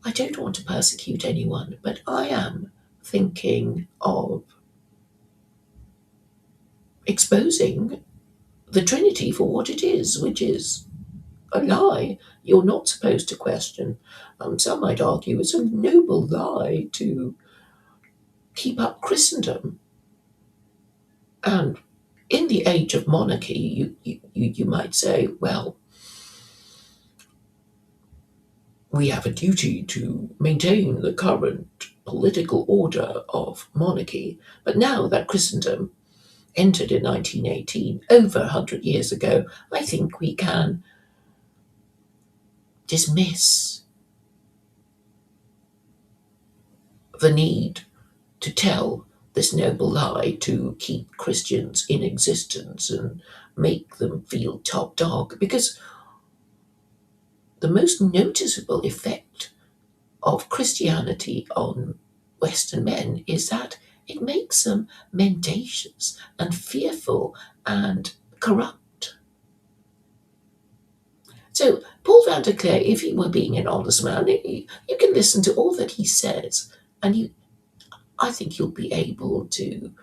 [SPEAKER 3] I don't want to persecute anyone, but I am thinking of exposing the Trinity for what it is, which is a lie you're not supposed to question. Some might argue it's a noble lie to keep up Christendom. And in the age of monarchy, you might say, well, we have a duty to maintain the current political order of monarchy. But now that Christendom entered in 1918, over 100 years ago, I think we can dismiss the need to tell this noble lie to keep Christians in existence and make them feel top dog, because the most noticeable effect of Christianity on Western men is that it makes them mendacious and fearful and corrupt. So Paul van der Klerk, if he were being an honest man, you can listen to all that he says, and I think you'll be able to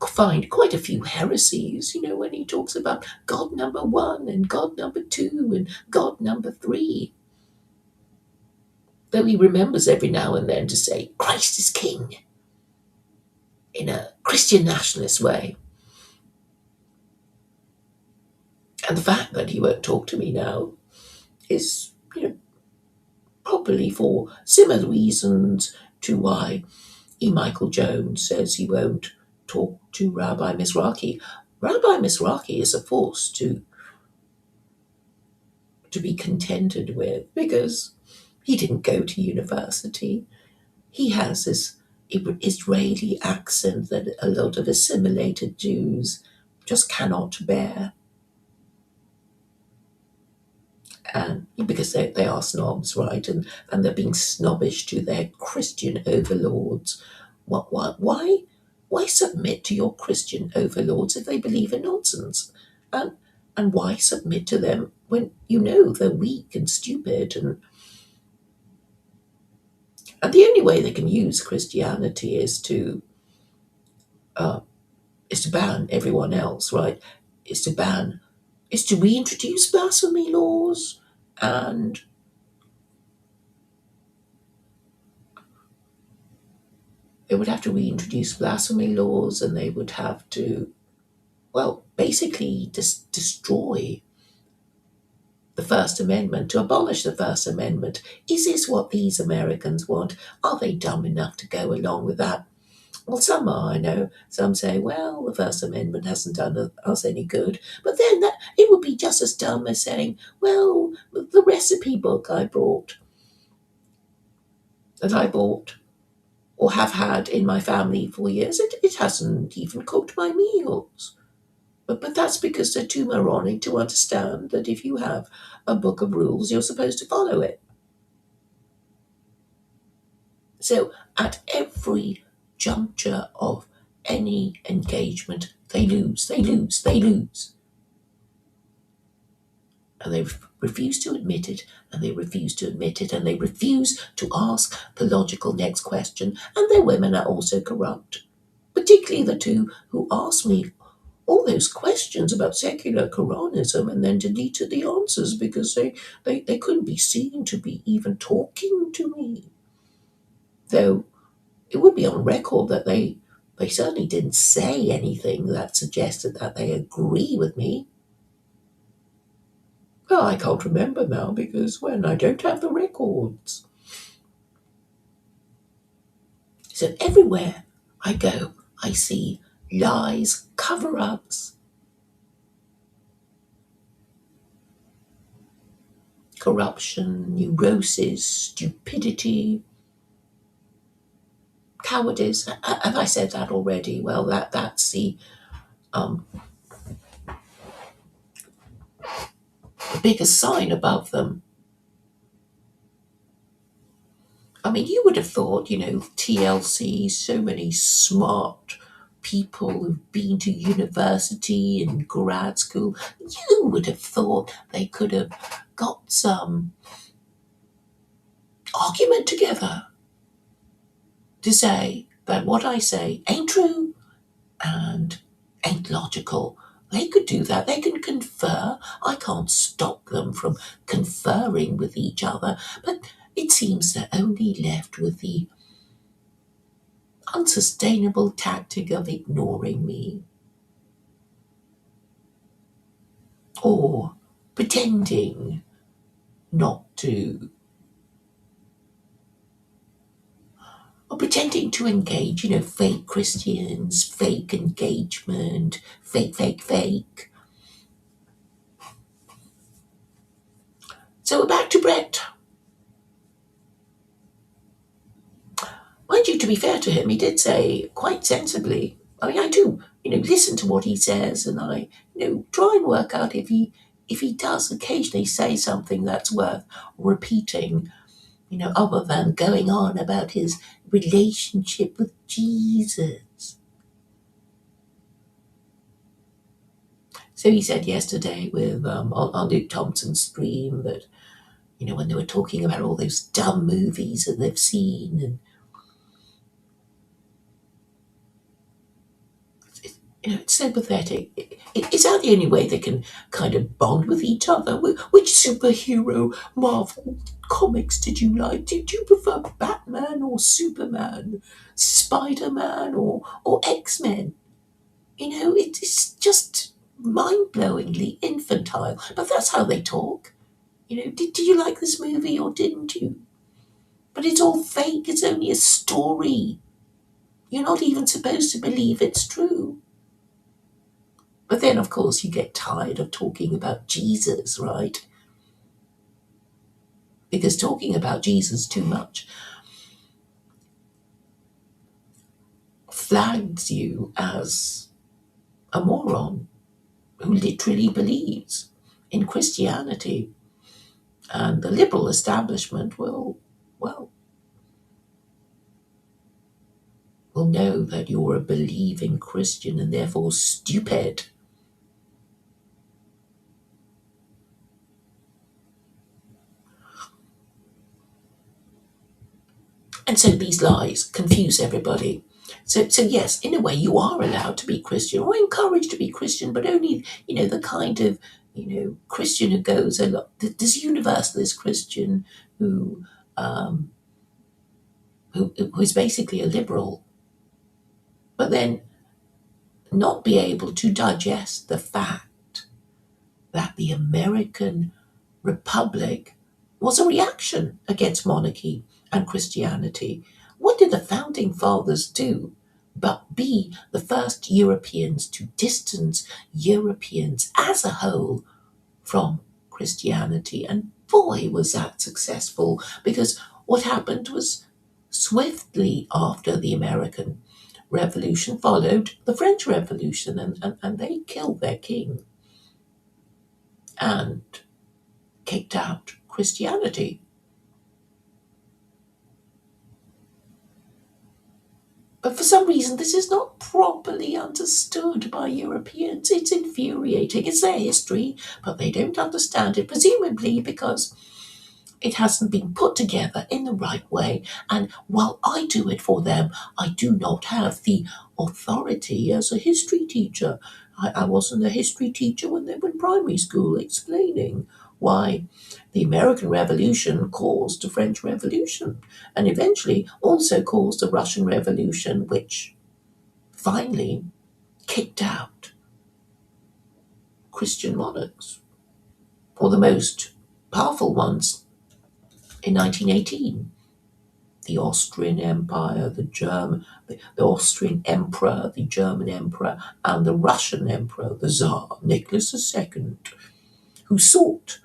[SPEAKER 3] find quite a few heresies, when he talks about God number one and God number two and God number three. Though he remembers every now and then to say, Christ is king, in a Christian nationalist way. And the fact that he won't talk to me now is, probably for similar reasons to why E. Michael Jones says he won't talk to Rabbi Mizrachi. Rabbi Mizrachi is a force to be contended with, because he didn't go to university. He has this Israeli accent that a lot of assimilated Jews just cannot bear. And because they are snobs, right? And they're being snobbish to their Christian overlords. Why submit to your Christian overlords if they believe in nonsense? And why submit to them when you know they're weak and stupid? And the only way they can use Christianity is to ban everyone else, right? Is to reintroduce blasphemy laws, and they would have to reintroduce blasphemy laws, and they would have to, well, basically destroy the First Amendment, to abolish the First Amendment. Is this what these Americans want? Are they dumb enough to go along with that? Well, some are, I know. Some say, well, the First Amendment hasn't done us any good. But then it would be just as dumb as saying, well, the recipe book that I bought or have had in my family for years, it hasn't even cooked my meals. But that's because they're too moronic to understand that if you have a book of rules, you're supposed to follow it. So at every juncture of any engagement, they lose. And they refuse to admit it, and they refuse to admit it, and they refuse to ask the logical next question. And their women are also corrupt, particularly the two who asked me all those questions about secular Quranism and then deleted the answers because they couldn't be seen to be even talking to me. Though it would be on record that they certainly didn't say anything that suggested that they agree with me. Well, I can't remember now because when I don't have the records. So everywhere I go, I see lies, cover-ups, corruption, neurosis, stupidity, cowardice. Have I said that already? Well, that's the biggest sign above them. I mean, you would have thought, TLC, so many smart people who've been to university and grad school, you would have thought they could have got some argument together to say that what I say ain't true and ain't logical. They could do that. They can confer. I can't stop them from conferring with each other. But it seems they're only left with the unsustainable tactic of ignoring me or pretending not to, or pretending to engage, fake Christians, fake engagement, fake. So we're back to Brett. Mind you, to be fair to him, he did say quite sensibly, I mean, I do, listen to what he says and I, try and work out if he does occasionally say something that's worth repeating, other than going on about his relationship with Jesus. So he said yesterday with on Luke Thompson's stream that, when they were talking about all those dumb movies that they've seen and it's so pathetic. Is that the only way they can kind of bond with each other? Which superhero Marvel comics did you like? Did you prefer Batman or Superman, Spider-Man or X-Men? It's just mind-blowingly infantile. But that's how they talk. Did you like this movie or didn't you? But it's all fake. It's only a story. You're not even supposed to believe it's true. But then, of course, you get tired of talking about Jesus, right? Because talking about Jesus too much flags you as a moron who literally believes in Christianity. And the liberal establishment will know that you're a believing Christian and therefore stupid. And so these lies confuse everybody. So yes, in a way, you are allowed to be Christian or encouraged to be Christian, but only, the kind of, Christian who goes a lot, this universalist Christian who is basically a liberal, but then not be able to digest the fact that the American Republic was a reaction against monarchy and Christianity. What did the founding fathers do but be the first Europeans to distance Europeans as a whole from Christianity? And boy, was that successful, because what happened was swiftly after the American Revolution followed the French Revolution, and they killed their king and kicked out Christianity. But for some reason, this is not properly understood by Europeans. It's infuriating. It's their history, but they don't understand it, presumably because it hasn't been put together in the right way. And while I do it for them, I do not have the authority as a history teacher. I wasn't a history teacher when they were in primary school explaining why the American Revolution caused the French Revolution and eventually also caused the Russian Revolution, which finally kicked out Christian monarchs, or the most powerful ones, in 1918. The Austrian Empire, the Austrian Emperor, the German Emperor, and the Russian Emperor, the Tsar, Nicholas II, who sought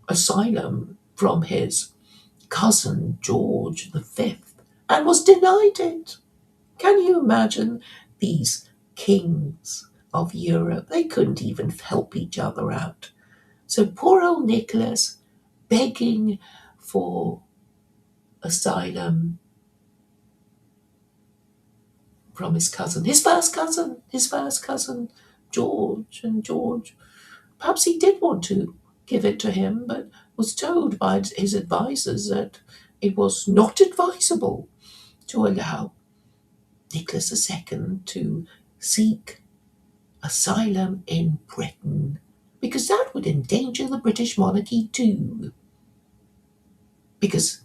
[SPEAKER 3] asylum from his cousin George V and was denied it. Can you imagine these kings of Europe? They couldn't even help each other out. So poor old Nicholas begging for asylum from his first cousin, George. And George, perhaps he did want to give it to him, but was told by his advisors that it was not advisable to allow Nicholas II to seek asylum in Britain, because that would endanger the British monarchy too. Because,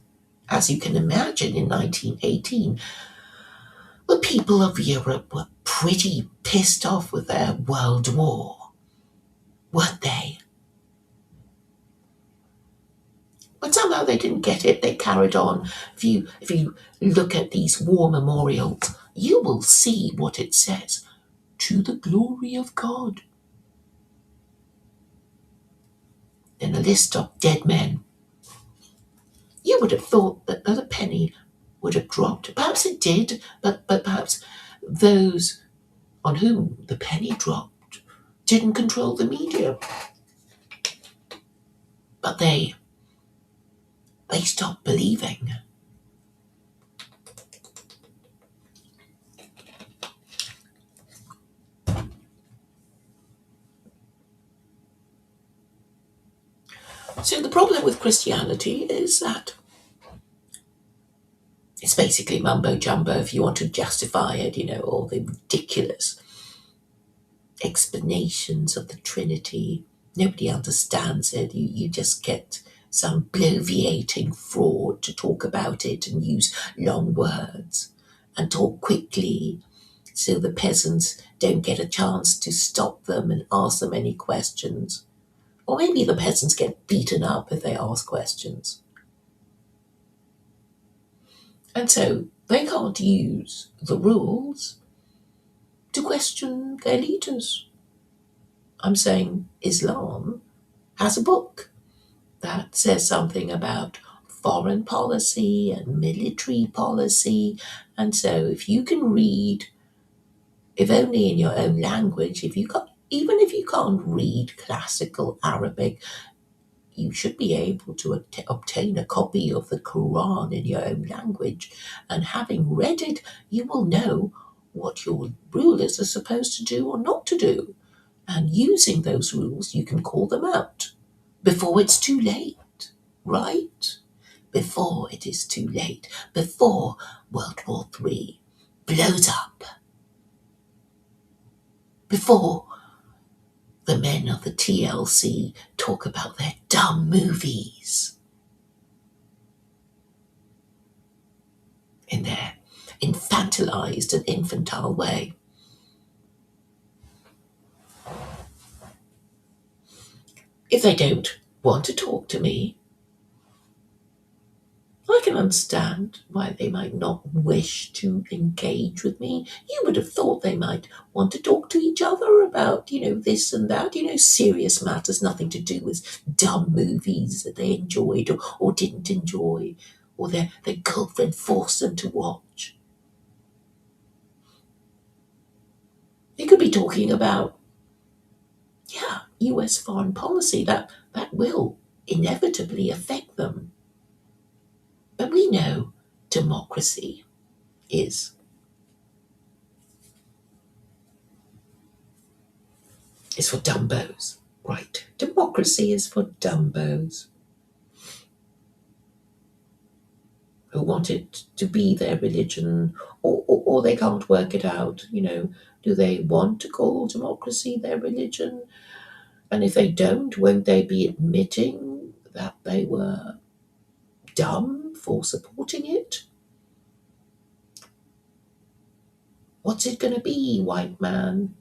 [SPEAKER 3] as you can imagine, in 1918, the people of Europe were pretty pissed off with their world war, weren't they? But somehow they didn't get it. They carried on. If you look at these war memorials, you will see what it says. To the glory of God. In a list of dead men, you would have thought that a penny would have dropped. Perhaps it did, but perhaps those on whom the penny dropped didn't control the media. But they stopped believing. So the problem with Christianity is that it's basically mumbo jumbo if you want to justify it, all the ridiculous explanations of the Trinity. Nobody understands it. You just get some bloviating fraud to talk about it and use long words and talk quickly so the peasants don't get a chance to stop them and ask them any questions. Or maybe the peasants get beaten up if they ask questions. And so they can't use the rules to question their leaders. I'm saying Islam has a book that says something about foreign policy and military policy. And so if you can read, if only in your own language, even if you can't read classical Arabic, you should be able to obtain a copy of the Quran in your own language. And having read it, you will know what your rulers are supposed to do or not to do. And using those rules, you can call them out before it's too late, right? Before it is too late, before World War III blows up, before the men of the TLC talk about their dumb movies in their infantilized and infantile way. If they don't want to talk to me, I can understand why they might not wish to engage with me. You would have thought they might want to talk to each other about, this and that, serious matters, nothing to do with dumb movies that they enjoyed or didn't enjoy, or their girlfriend forced them to watch. They could be talking about, US foreign policy that will inevitably affect them. But we know democracy is is for dumbos. Right. Democracy is for dumbos who want it to be their religion, or they can't work it out. Do they want to call democracy their religion? And if they don't, won't they be admitting that they were dumb for supporting it? What's it going to be, white man?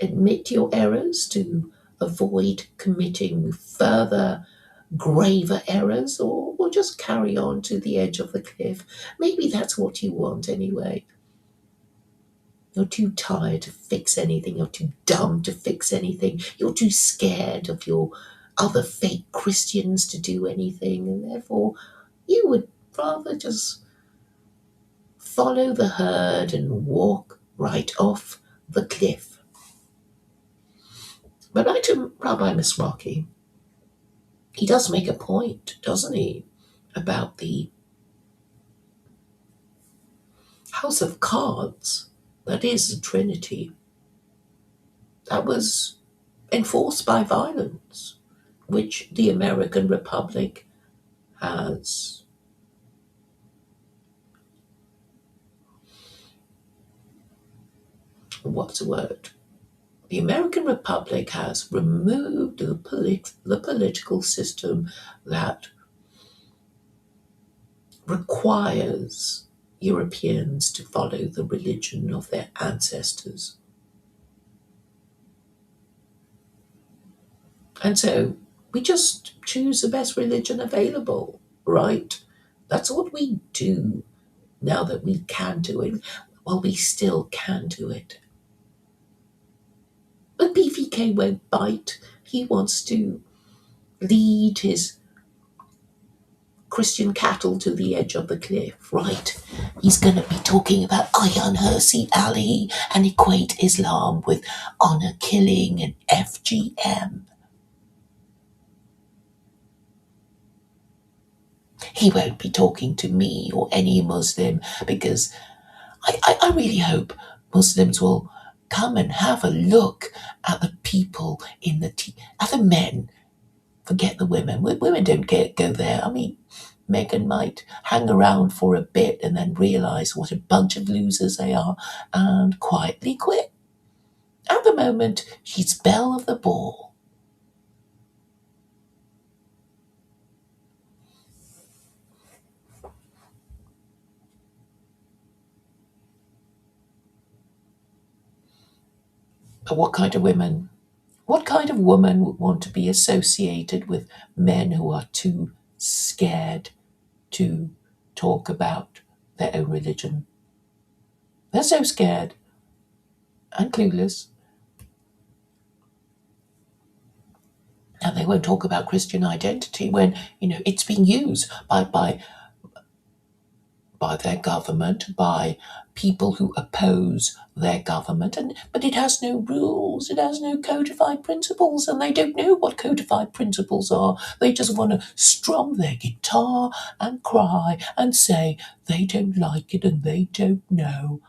[SPEAKER 3] Admit your errors to avoid committing further graver errors, or just carry on to the edge of the cliff. Maybe that's what you want anyway. You're too tired to fix anything. You're too dumb to fix anything. You're too scared of your other fake Christians to do anything, and therefore you would rather just follow the herd and walk right off the cliff. But back to Rabbi Mizrachi, he does make a point, doesn't he, about the house of cards that is the Trinity, that was enforced by violence, which the American Republic has what's the word? The American Republic has removed the political system that requires Europeans to follow the religion of their ancestors. And so we just choose the best religion available, right? That's what we do now that we can do it. Well, we still can do it. But BVK won't bite. He wants to lead his Christian cattle to the edge of the cliff, right? He's going to be talking about Ayaan Hirsi Ali and equate Islam with honor killing and FGM. He won't be talking to me or any Muslim, because I really hope Muslims will come and have a look at the people in at the men. Forget the women. Women don't go there. I mean, Meghan might hang around for a bit and then realise what a bunch of losers they are and quietly quit. At the moment, she's belle of the ball. But what kind of women? What kind of woman would want to be associated with men who are too scared to talk about their own religion? They're so scared and clueless. And they won't talk about Christian identity when, it's being used by their government, by people who oppose their government. But it has no rules, it has no codified principles, and they don't know what codified principles are. They just want to strum their guitar and cry and say they don't like it and they don't know.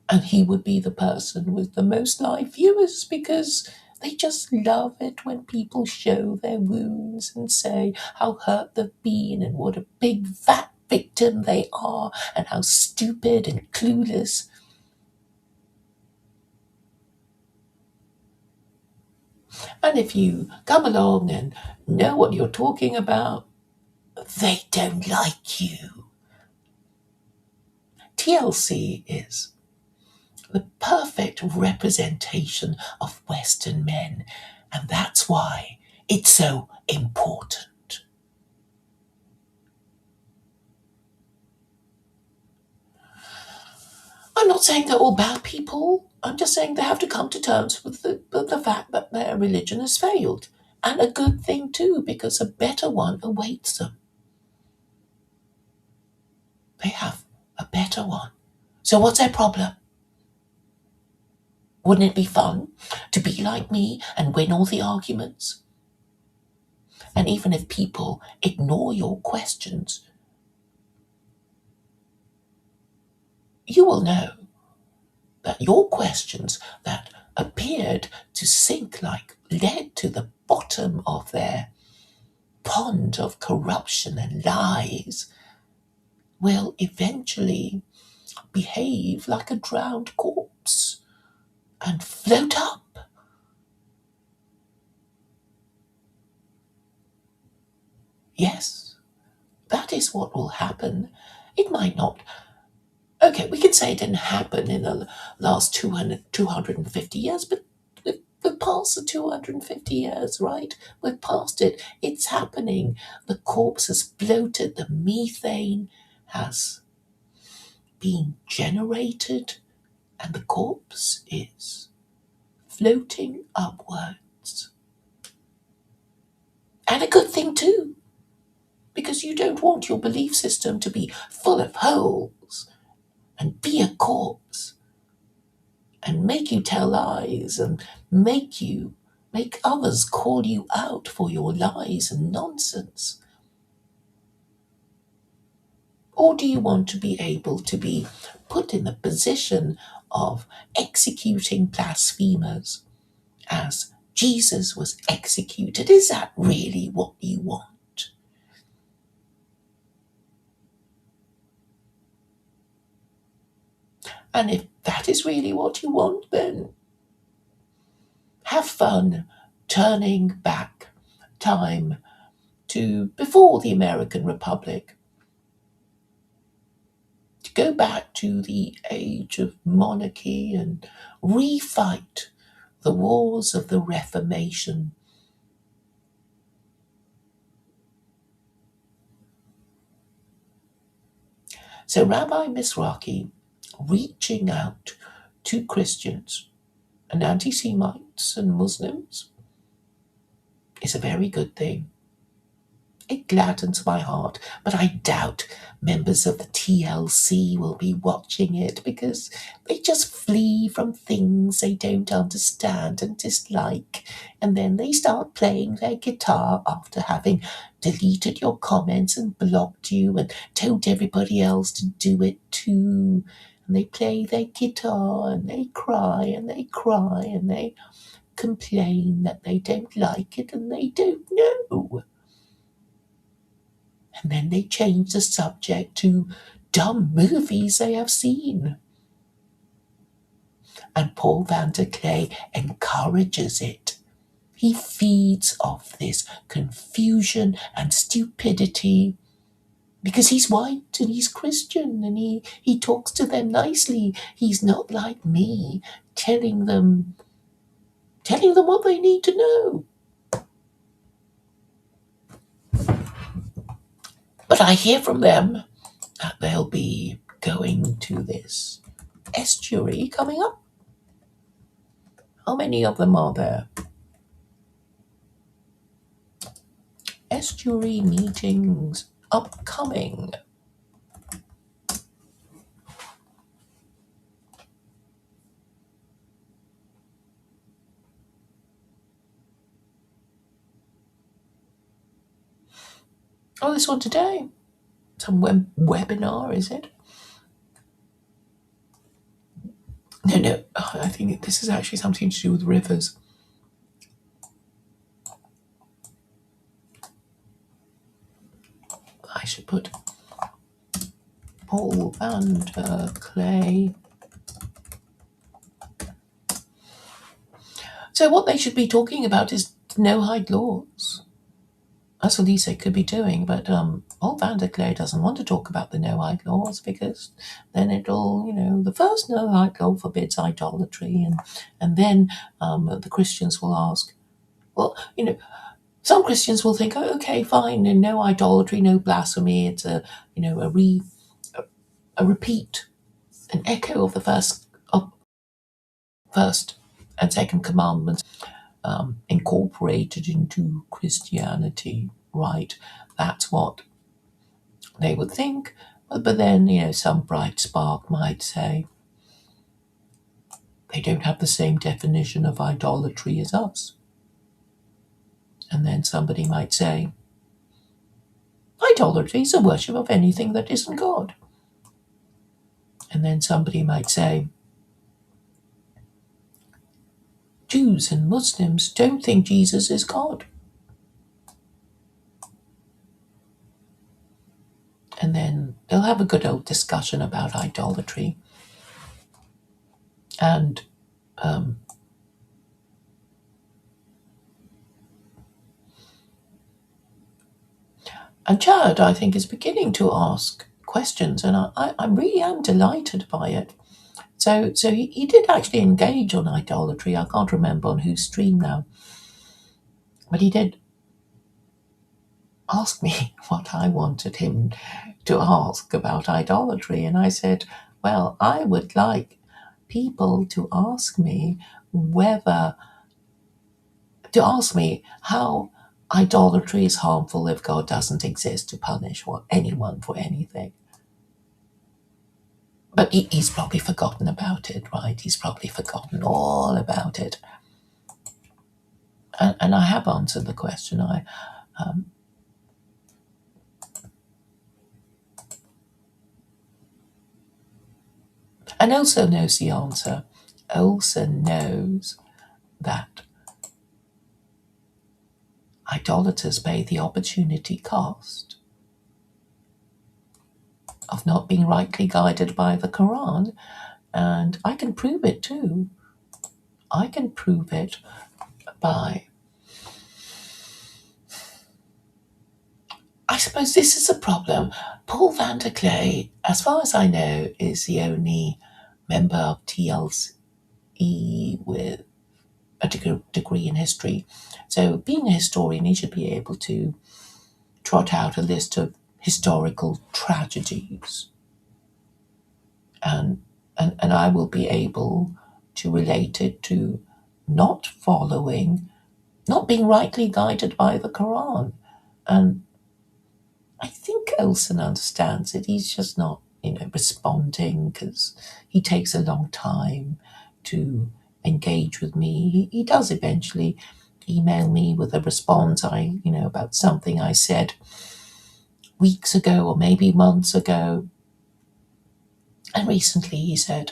[SPEAKER 3] And he would be the person with the most live viewers, because they just love it when people show their wounds and say how hurt they've been and what a big fat victim they are and how stupid and clueless. And if you come along and know what you're talking about, they don't like you. TLC is the perfect representation of Western men, and that's why it's so important. I'm not saying they're all bad people. I'm just saying they have to come to terms with the fact that their religion has failed. And a good thing too, because a better one awaits them. They have a better one. So what's their problem? Wouldn't it be fun to be like me and win all the arguments? And even if people ignore your questions, you will know that your questions that appear appeared to sink like lead to the bottom of their pond of corruption and lies, will eventually behave like a drowned corpse and float up. Yes, that is what will happen. It might not. Okay, we can say it didn't happen in the last 250 years, but we're past the 250 years, right? We're past it. It's happening. The corpse has bloated. The methane has been generated, and the corpse is floating upwards. And a good thing too, because you don't want your belief system to be full of holes and be a corpse and make you tell lies and make others call you out for your lies and nonsense. Or do you want to be able to be put in the position of executing blasphemers as Jesus was executed? Is that really what you want? And if that is really what you want, then have fun turning back time to before the American Republic, to go back to the age of monarchy and refight the wars of the Reformation. So Rabbi Mizrachi reaching out to Christians and anti-Semites and Muslims is a very good thing. It gladdens my heart, but I doubt members of the TLC will be watching it because they just flee from things they don't understand and dislike, and then they start playing their guitar after having deleted your comments and blocked you and told everybody else to do it too. And they play their guitar and they cry and they cry and they complain that they don't like it and they don't know. And then they change the subject to dumb movies they have seen. And Paul van der Clay encourages it. He feeds off this confusion and stupidity because he's white and he's Christian and he talks to them nicely. He's not like me, telling them what they need to know. But I hear from them that they'll be going to this estuary coming up. How many of them are there? Estuary meetings upcoming. Oh, this one today. Some webinar, is it? No. I think this is actually something to do with rivers. I should put Paul van der Clay. So what they should be talking about is no-hide laws. That's what they could be doing, but Paul van der Clay doesn't want to talk about the no-hide laws because then it'll, the first no-hide law forbids idolatry, and then the Christians will ask, well, some Christians will think, oh, okay, fine, and no idolatry, no blasphemy. It's a repeat, an echo of the first and second commandments, incorporated into Christianity, right? That's what they would think. But then, some bright spark might say they don't have the same definition of idolatry as us. And then somebody might say, idolatry is a worship of anything that isn't God. And then somebody might say, Jews and Muslims don't think Jesus is God. And then they'll have a good old discussion about idolatry. And Chad, I think, is beginning to ask questions, and I really am delighted by it. So he did actually engage on idolatry. I can't remember on whose stream now, but he did ask me what I wanted him to ask about idolatry, and I said, well, I would like people to ask me how idolatry is harmful if God doesn't exist to punish anyone for anything. But he's probably forgotten about it, right? He's probably forgotten all about it. And I have answered the question. And Elsa knows the answer. Elsa knows that idolaters pay the opportunity cost of not being rightly guided by the Quran. And I can prove it too. I can prove it by... I suppose this is a problem. Paul van der Clay, as far as I know, is the only member of TLC with a degree in history. So being a historian, he should be able to trot out a list of historical tragedies. And I will be able to relate it to not being rightly guided by the Quran. And I think Olsen understands it. He's just not, responding because he takes a long time to engage with me. He does eventually email me with a response about something I said weeks ago or maybe months ago. And recently he said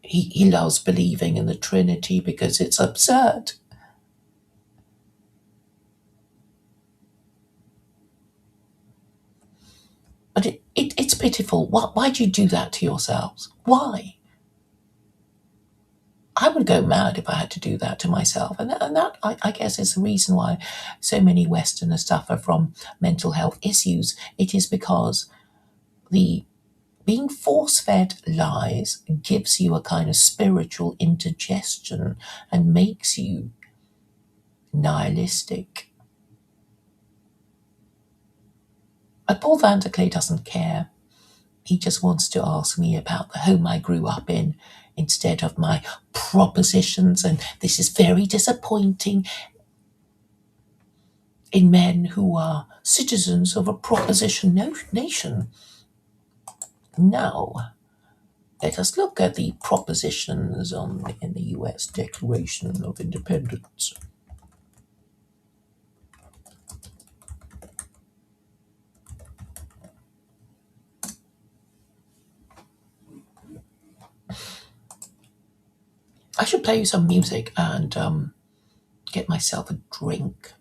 [SPEAKER 3] he loves believing in the Trinity because it's absurd. But it's pitiful. Why do you do that to yourselves? Why? I would go mad if I had to do that to myself. And that, I guess, is the reason why so many Westerners suffer from mental health issues. It is because being force-fed lies gives you a kind of spiritual indigestion and makes you nihilistic. But Paul van der Clay doesn't care. He just wants to ask me about the home I grew up in instead of my propositions, and this is very disappointing in men who are citizens of a proposition nation. Now, let us look at the propositions in the US Declaration of Independence. I should play you some music and get myself a drink.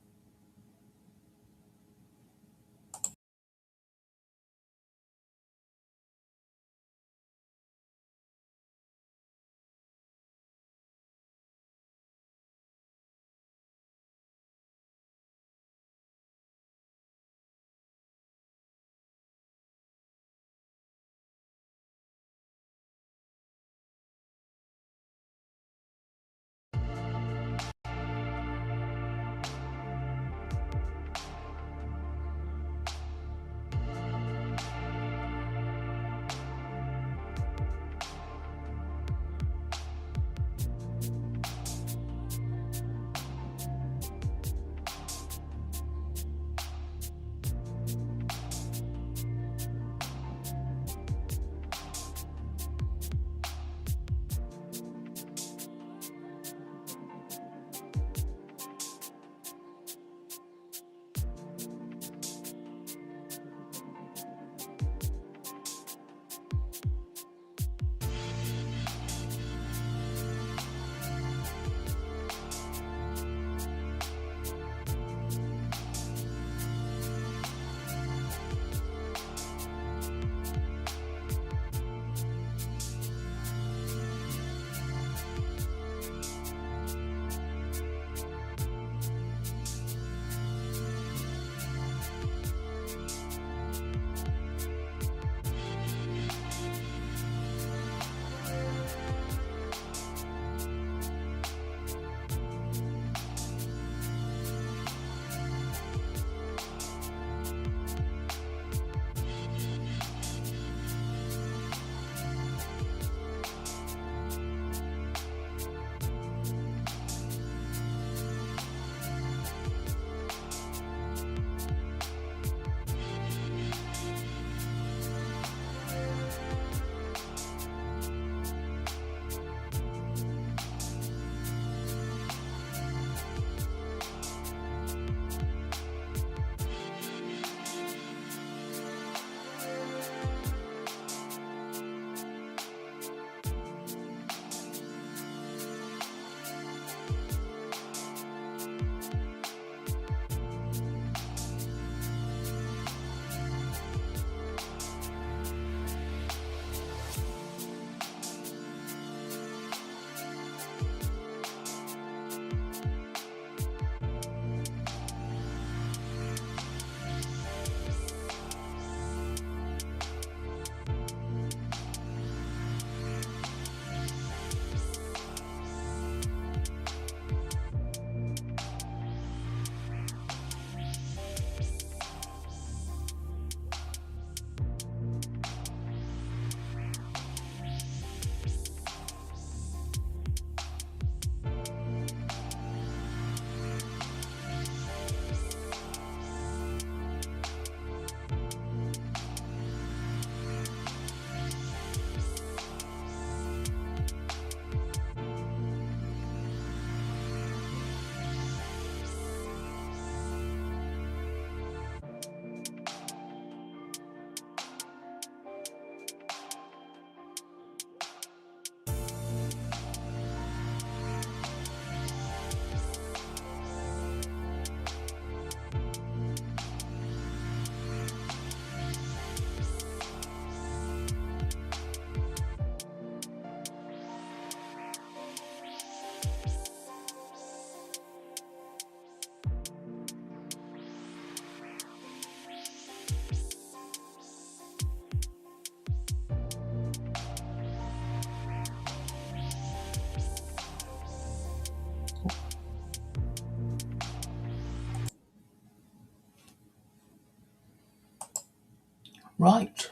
[SPEAKER 3] Right.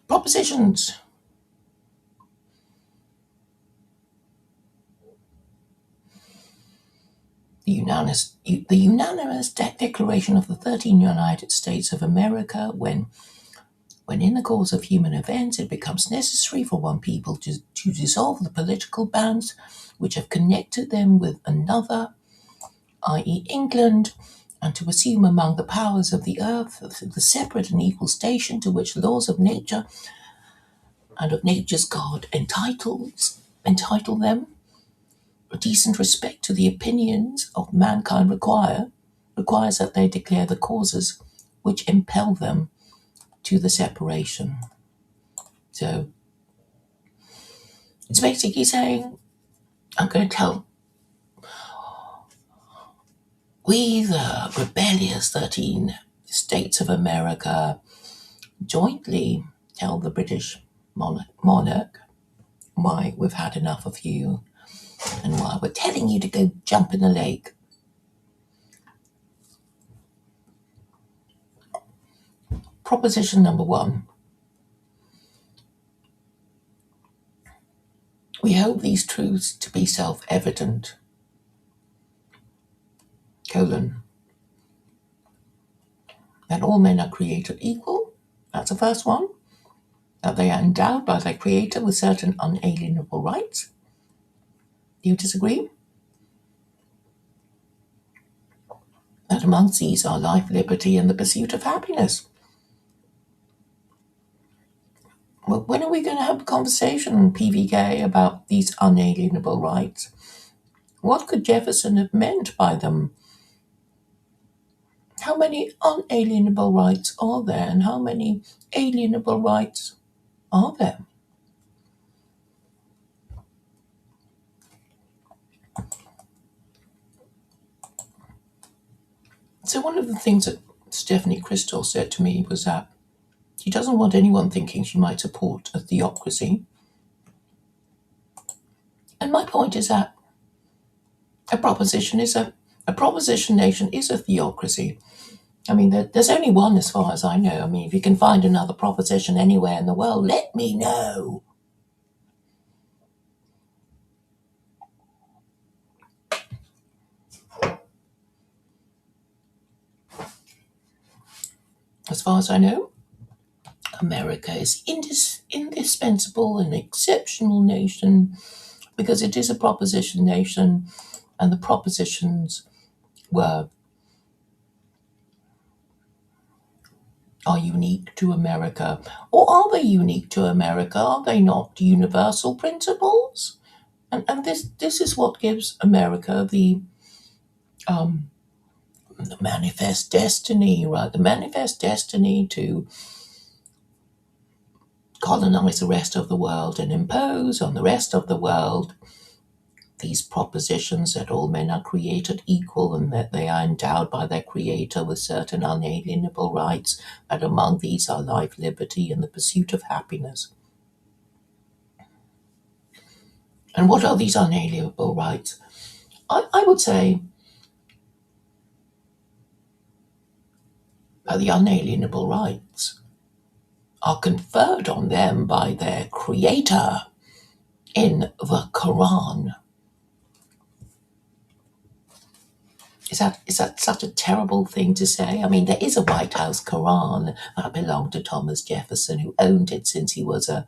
[SPEAKER 3] Propositions. The unanimous declaration of the 13 United States of America, when in the course of human events it becomes necessary for one people to dissolve the political bands which have connected them with another, i.e. England, and to assume among the powers of the earth the separate and equal station to which laws of nature and of nature's God entitle them, a decent respect to the opinions of mankind requires that they declare the causes which impel them to the separation. So it's basically saying, I'm going to tell we, the rebellious 13 states of America, jointly tell the British monarch why we've had enough of you and why we're telling you to go jump in the lake. Proposition number 1. We hope these truths to be self-evident, : that all men are created equal. That's the first one. That they are endowed by their Creator with certain unalienable rights. Do you disagree? That amongst these are life, liberty, and the pursuit of happiness. Well, when are we going to have a conversation, PVK, about these unalienable rights? What could Jefferson have meant by them? How many unalienable rights are there, and how many alienable rights are there? So one of the things that Stephanie Crystal said to me was that she doesn't want anyone thinking she might support a theocracy. And my point is that a proposition nation is a theocracy. I mean, there's only one as far as I know. I mean, if you can find another proposition anywhere in the world, let me know. As far as I know, America is indispensable and exceptional nation because it is a proposition nation, and the propositions are unique to America. Or are they unique to America? Are they not universal principles? And this is what gives America the manifest destiny, right? The manifest destiny to colonize the rest of the world and impose on the rest of the world these propositions that all men are created equal and that they are endowed by their Creator with certain unalienable rights, and among these are life, liberty, and the pursuit of happiness. And what are these unalienable rights? I would say the unalienable rights are conferred on them by their Creator in the Quran. Is that such a terrible thing to say? I mean, there is a White House Quran that belonged to Thomas Jefferson, who owned it since he was a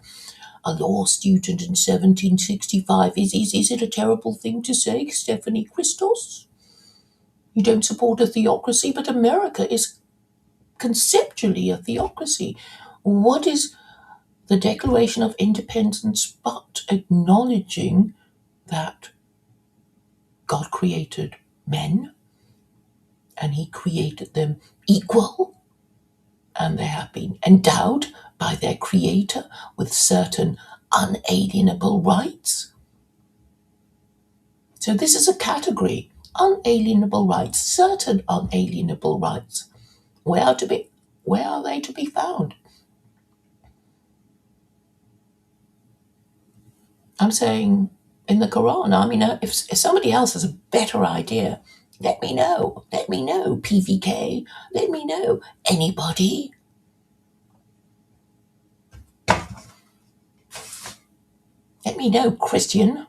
[SPEAKER 3] law student in 1765. Is it a terrible thing to say, Stephanie Christos? You don't support a theocracy, but America is conceptually a theocracy. What is the Declaration of Independence but acknowledging that God created men and he created them equal, and they have been endowed by their Creator with certain unalienable rights? So this is a category: unalienable rights, certain unalienable rights. Where are they to be found? I'm saying in the Quran. I mean, if somebody else has a better idea, Let me know. Let me know, PVK. Let me know. Anybody? Let me know, Christian.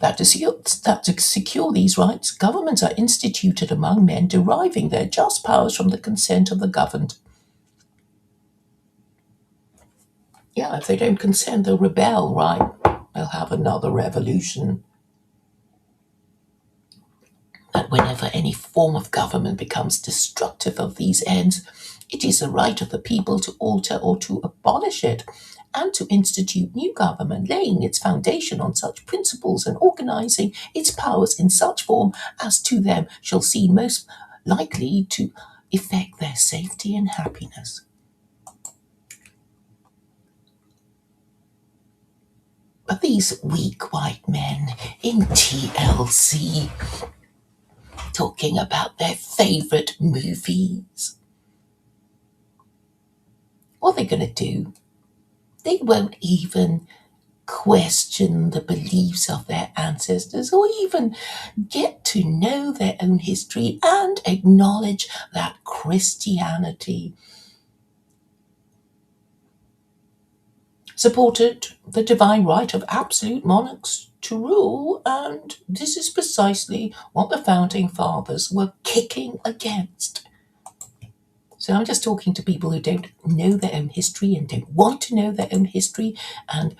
[SPEAKER 3] That to secure these rights, governments are instituted among men deriving their just powers from the consent of the governed. Yeah, if they don't consent, they'll rebel, right? They'll have another revolution. That whenever any form of government becomes destructive of these ends, it is the right of the people to alter or to abolish it, and to institute new government, laying its foundation on such principles and organizing its powers in such form as to them shall seem most likely to effect their safety and happiness. But these weak white men in TLC talking about their favorite movies, what are they going to do? They won't even question the beliefs of their ancestors or even get to know their own history and acknowledge that Christianity supported the divine right of absolute monarchs to rule, and this is precisely what the founding fathers were kicking against. So I'm just talking to people who don't know their own history and don't want to know their own history, and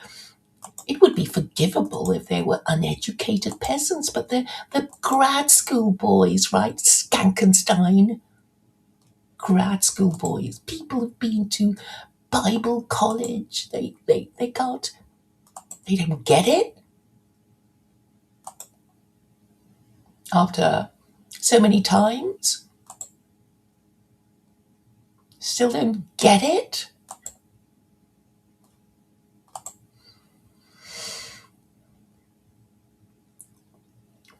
[SPEAKER 3] it would be forgivable if they were uneducated peasants, but they're grad school boys, right? Skankenstein. Grad school boys. People have been to Bible college. They can't, they don't get it. After so many times, still don't get it.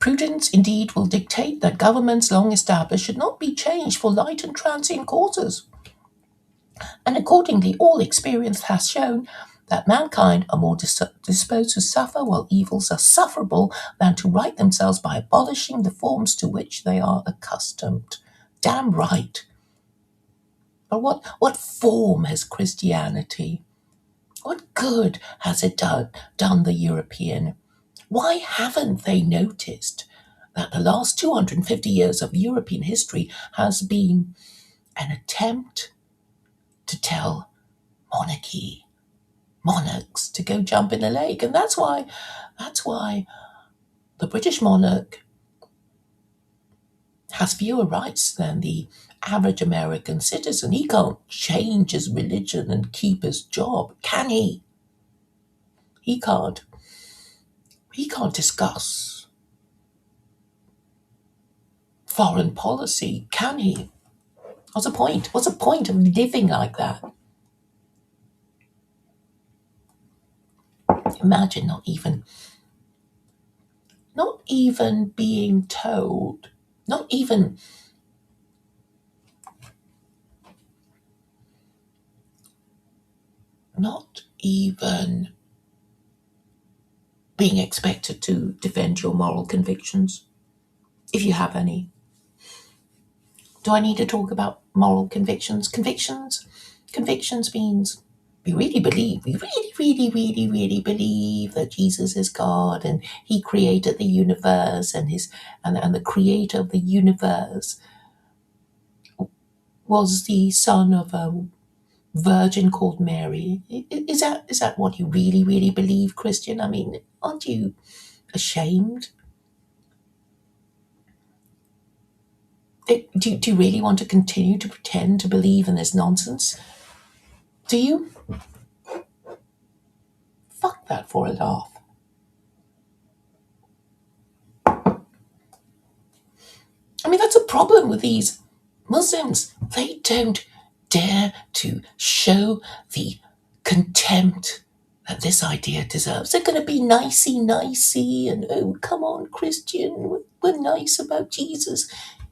[SPEAKER 3] Prudence indeed will dictate that governments long established should not be changed for light and transient causes. And accordingly, all experience has shown that mankind are more disposed to suffer while evils are sufferable than to right themselves by abolishing the forms to which they are accustomed. Damn right. But what form has Christianity? What good has it done the European? Why haven't they noticed that the last 250 years of European history has been an attempt to tell monarchs to go jump in a lake? And that's why the British monarch has fewer rights than the average American citizen. He can't change his religion and keep his job, can he? He can't discuss foreign policy, can he? What's the point? What's the point of living like that? Imagine not even being told, not even being expected to defend your moral convictions, if you have any. Do I need to talk about moral convictions? Convictions means we really, really believe that Jesus is God and he created the universe, and the creator of the universe was the son of a virgin called Mary. Is that what you really, really believe, Christian? I mean, aren't you ashamed? Do you really want to continue to pretend to believe in this nonsense? Do you? Fuck that for a laugh. I mean, that's a problem with these Muslims. They don't dare to show the contempt that this idea deserves. They're going to be nicey, and oh, come on, Christian, we're nice about Jesus.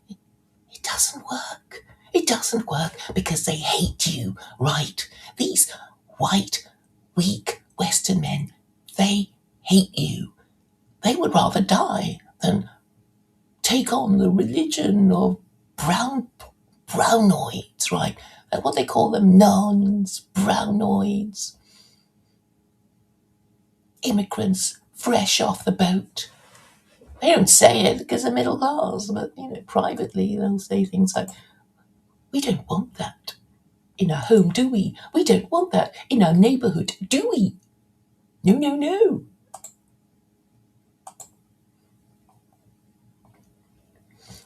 [SPEAKER 3] It doesn't work. It doesn't work because they hate you, right? These white, weak Western men, they hate you. They would rather die than take on the religion of brownoids, right? Like what they call them, nuns, brownoids, immigrants fresh off the boat. They don't say it because they're middle class, but privately they'll say things like, "We don't want that in our home, do we? We don't want that in our neighborhood, do we? No, no, no."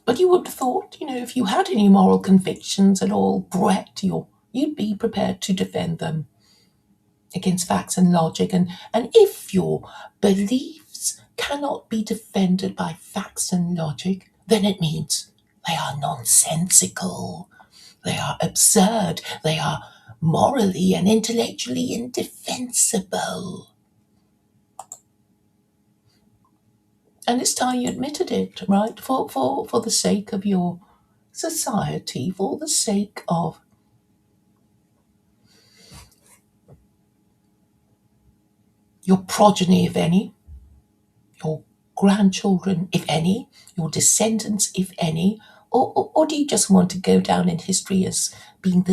[SPEAKER 3] But you would have thought, if you had any moral convictions at all, Brett, you'd be prepared to defend them against facts and logic. And if your beliefs cannot be defended by facts and logic, then it means they are nonsensical, they are absurd, they are morally and intellectually indefensible. And it's time you admitted it, right? For the sake of your society, for the sake of your progeny, if any, your grandchildren, if any, your descendants, if any, or do you just want to go down in history as being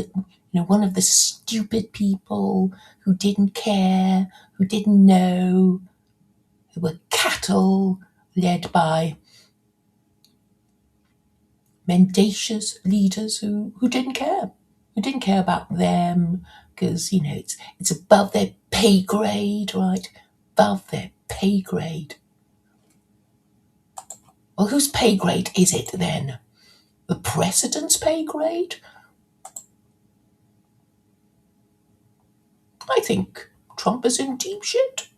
[SPEAKER 3] one of the stupid people who didn't care, who didn't know, who were cattle led by mendacious leaders who didn't care about them because it's above their pay grade, right? Above their pay grade. Well, whose pay grade is it then? The president's pay grade? I think Trump is in deep shit.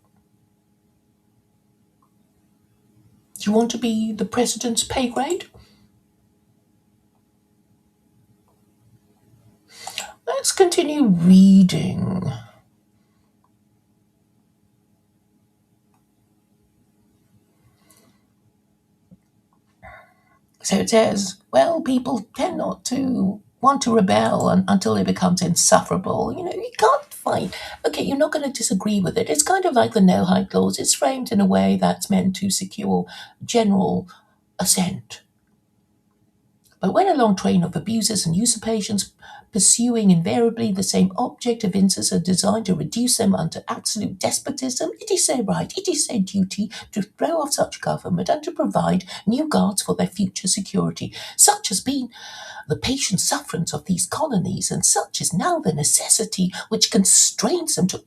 [SPEAKER 3] Do you want to be the president's pay grade? Let's continue reading. So it says, well, people tend not to want to rebel until it becomes insufferable. You can't find, okay, you're not going to disagree with it. It's kind of like the no-hike clause. It's framed in a way that's meant to secure general assent. But when a long train of abuses and usurpations pursuing invariably the same object evinces are designed to reduce them under absolute despotism, it is their right, it is their duty to throw off such government and to provide new guards for their future security. Such has been the patient sufferance of these colonies, and such is now the necessity which constrains them to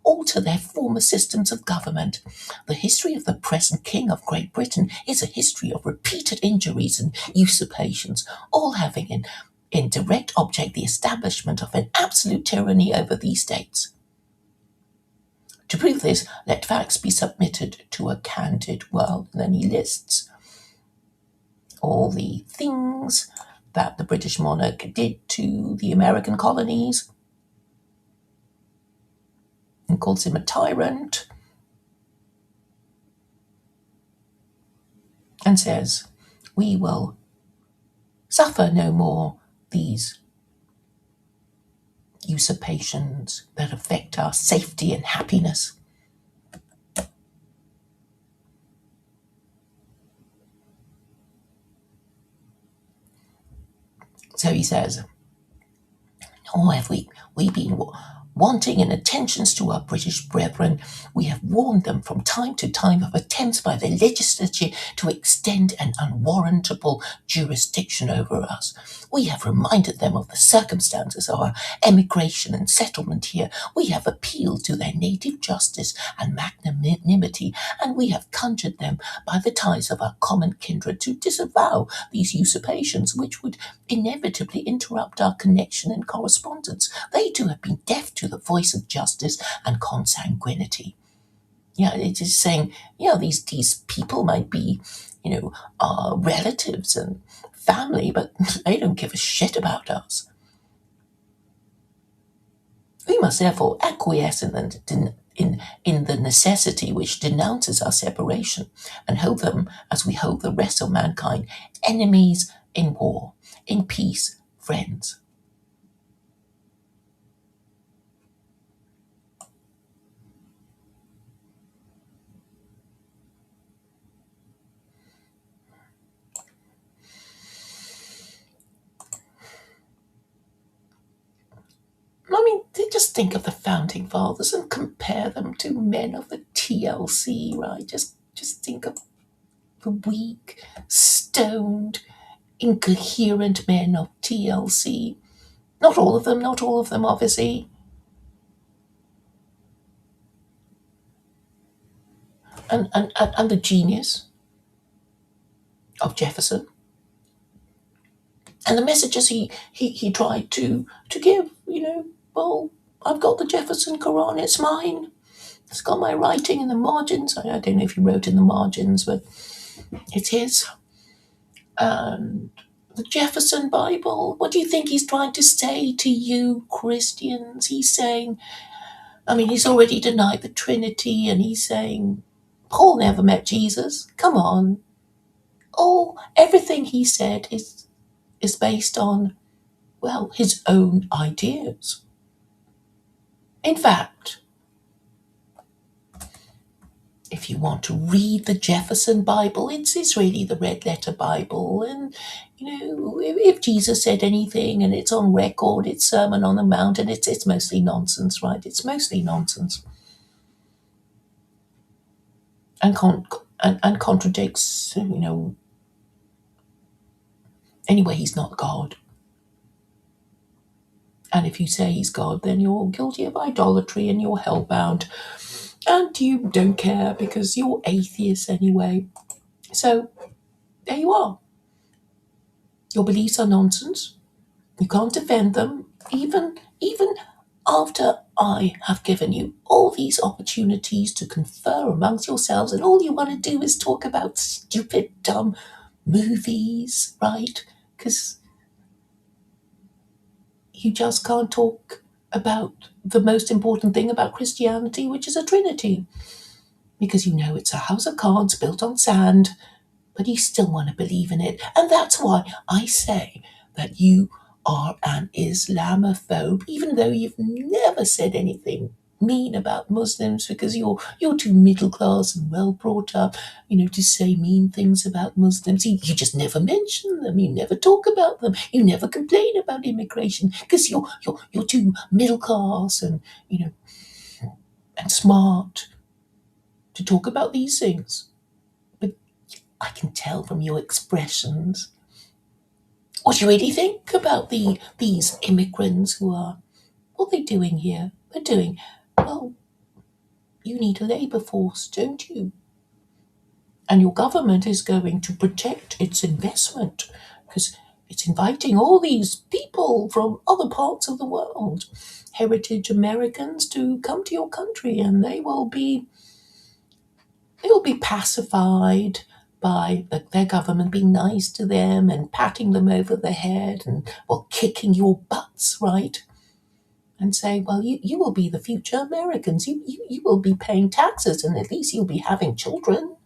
[SPEAKER 3] alter their former systems of government. The history of the present King of Great Britain is a history of repeated injuries and usurpations, all having in direct object the establishment of an absolute tyranny over these states. To prove this, let facts be submitted to a candid world. And then he lists all the things that the British monarch did to the American colonies and calls him a tyrant and says, we will suffer no more these usurpations that affect our safety and happiness. So he says, nor have we been wanting in attentions to our British brethren. We have warned them from time to time of attempts by the legislature to extend an unwarrantable jurisdiction over us. We have reminded them of the circumstances of our emigration and settlement here. We have appealed to their native justice and magnanimity, and we have conjured them by the ties of our common kindred to disavow these usurpations, which would inevitably interrupt our connection and correspondence. They too have been deaf to the voice of justice and consanguinity. It is saying, these people might be, our relatives and family, but they don't give a shit about us. We must therefore acquiesce in the necessity which denounces our separation, and hold them, as we hold the rest of mankind, enemies in war, in peace, friends. just think of the founding fathers and compare them to men of the TLC, right? Just think of the weak, stoned, incoherent men of TLC. Not all of them, obviously. And the genius of Jefferson. And the messages he tried to give, well, I've got the Jefferson Quran, it's mine. It's got my writing in the margins. I don't know if he wrote in the margins, but it's his. And the Jefferson Bible, what do you think he's trying to say to you Christians? He's saying, he's already denied the Trinity, and he's saying, Paul never met Jesus. Come on. Everything he said is based on, well, his own ideas. In fact, if you want to read the Jefferson Bible, it's really the red letter Bible. And, if Jesus said anything and it's on record, it's Sermon on the Mount, and it's mostly nonsense, right? It's mostly nonsense. And contradicts, anyway, he's not God. And if you say he's God, then you're guilty of idolatry and you're hellbound. And you don't care because you're atheists anyway. So, there you are. Your beliefs are nonsense. You can't defend them, even after I have given you all these opportunities to confer amongst yourselves, and all you want to do is talk about stupid, dumb movies, right? Because you just can't talk about the most important thing about Christianity, which is a Trinity. Because it's a house of cards built on sand, but you still want to believe in it. And that's why I say that you are an Islamophobe, even though you've never said anything mean about Muslims, because you're too middle class and well brought up, to say mean things about Muslims. You just never mention them. You never talk about them. You never complain about immigration because you're too middle class and and smart to talk about these things. But I can tell from your expressions what you really think about these immigrants who are, what are they doing here? They're doing, well, you need a labour force, don't you? And your government is going to protect its investment because it's inviting all these people from other parts of the world, heritage Americans, to come to your country, and they will be pacified by their government being nice to them and patting them over the head and, well, kicking your butts, right? And saying, well, you will be the future Americans. You will be paying taxes, and at least you'll be having children.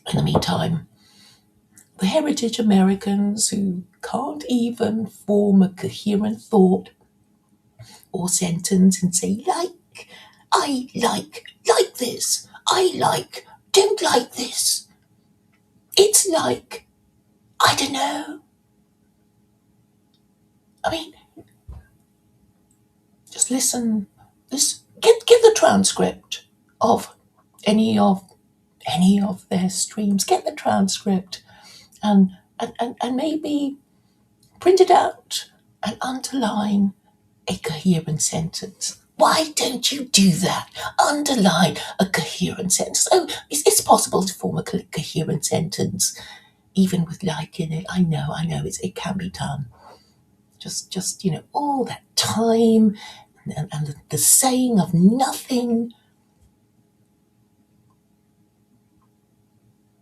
[SPEAKER 3] In the meantime, the heritage Americans who can't even form a coherent thought or sentence and say, I like this, don't like this. It's like, I don't know. Just listen. Get the transcript of any of their streams. Get the transcript and maybe print it out and underline a coherent sentence. Why don't you do that? Underline a coherent sentence. Oh, it's possible to form a coherent sentence, even with like in it. I know, it can be done. Just all that time and the saying of nothing.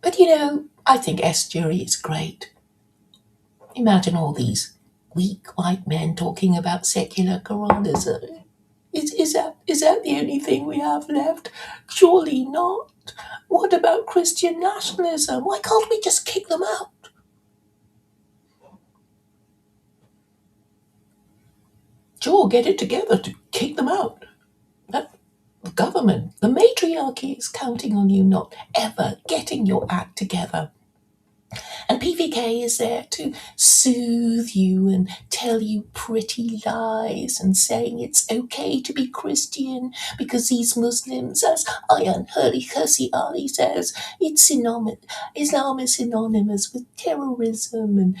[SPEAKER 3] But I think S-Jury is great. Imagine all these weak white men talking about secular Quranism. Is that the only thing we have left? Surely not. What about Christian nationalism? Why can't we just kick them out? Sure, get it together to kick them out. The government, the matriarchy is counting on you not ever getting your act together. And PVK is there to soothe you and tell you pretty lies and saying it's okay to be Christian because these Muslims, as Ayaan Hirsi Ali says, Islam is synonymous with terrorism and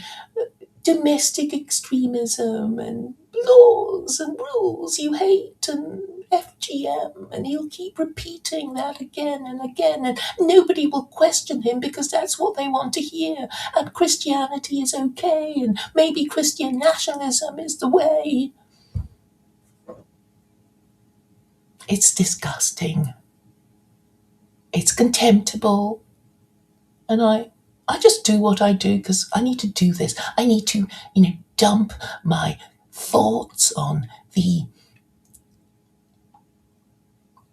[SPEAKER 3] domestic extremism and laws and rules you hate and FGM, and he'll keep repeating that again and again, and nobody will question him because that's what they want to hear. And Christianity is okay, and maybe Christian nationalism is the way. It's disgusting. It's contemptible. And I just do what I do because I need to do this. I need to, dump my thoughts on the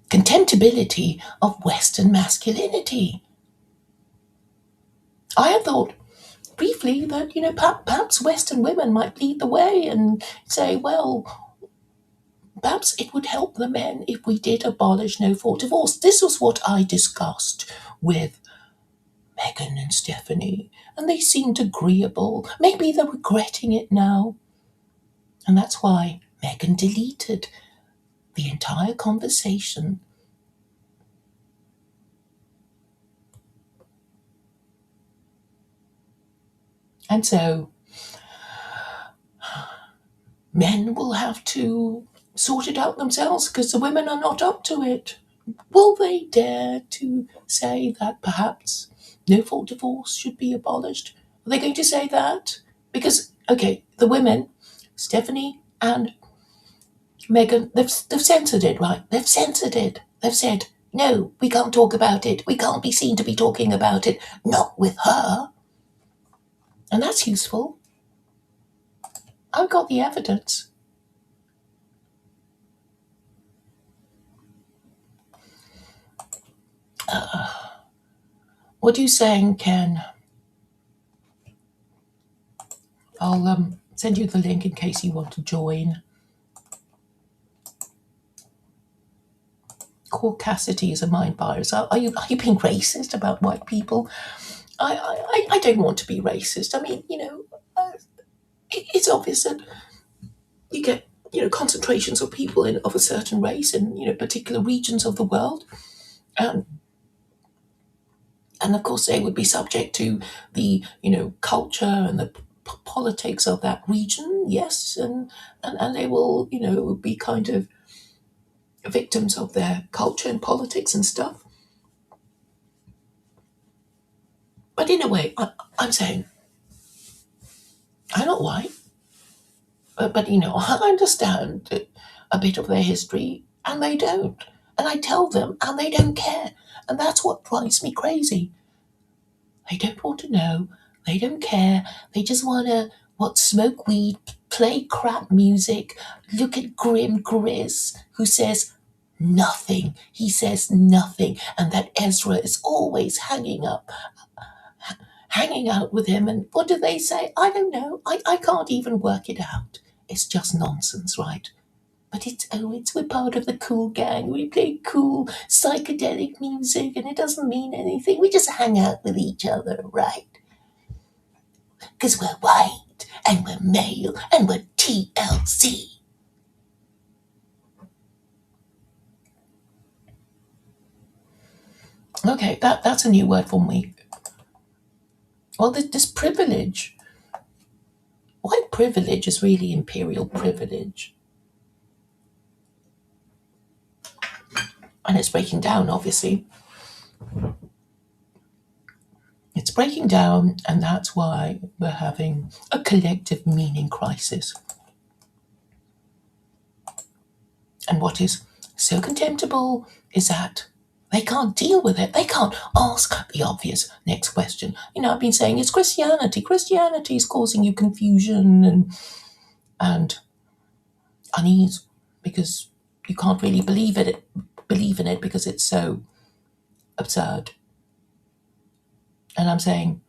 [SPEAKER 3] contemptibility of Western masculinity. I had thought briefly that, perhaps Western women might lead the way and say, well, perhaps it would help the men if we did abolish no-fault divorce. This was what I discussed with Megan and Stephanie, and they seemed agreeable. Maybe they're regretting it now. And that's why Megan deleted the entire conversation. And so men will have to sort it out themselves because the women are not up to it. Will they dare to say that perhaps no-fault divorce should be abolished? Are they going to say that? Because, okay, the women, Stephanie and Megan, they've censored it, right? They've censored it. They've said, no, we can't talk about it. We can't be seen to be talking about it. Not with her. And that's useful. I've got the evidence. What are you saying, Ken? I'll send you the link in case you want to join. Caucasity is a mind virus. Are you being racist about white people? I don't want to be racist. I mean, it's obvious that you get, concentrations of people of a certain race in, particular regions of the world. And of course, they would be subject to the, culture and the politics of that region, yes. And they will, be kind of victims of their culture and politics and stuff. But in a way, I'm saying, I'm not white, but I understand a bit of their history, and they don't. And I tell them, and they don't care. And that's what drives me crazy. They don't want to know. They don't care. They just want to, smoke weed, play crap music, look at Grim Grizz, who says nothing. He says nothing. And that Ezra is always hanging out with him. And what do they say? I don't know. I can't even work it out. It's just nonsense, right? But we're part of the cool gang. We play cool psychedelic music and it doesn't mean anything. We just hang out with each other, right? Because we're white and we're male and we're TLC. Okay, that's a new word for me. Well, this privilege, white privilege is really imperial privilege. And it's breaking down, obviously. It's breaking down, and that's why we're having a collective meaning crisis. And what is so contemptible is that they can't deal with it. They can't ask the obvious next question. I've been saying it's Christianity. Christianity is causing you confusion and unease because you can't really believe in it because it's so absurd. And I'm saying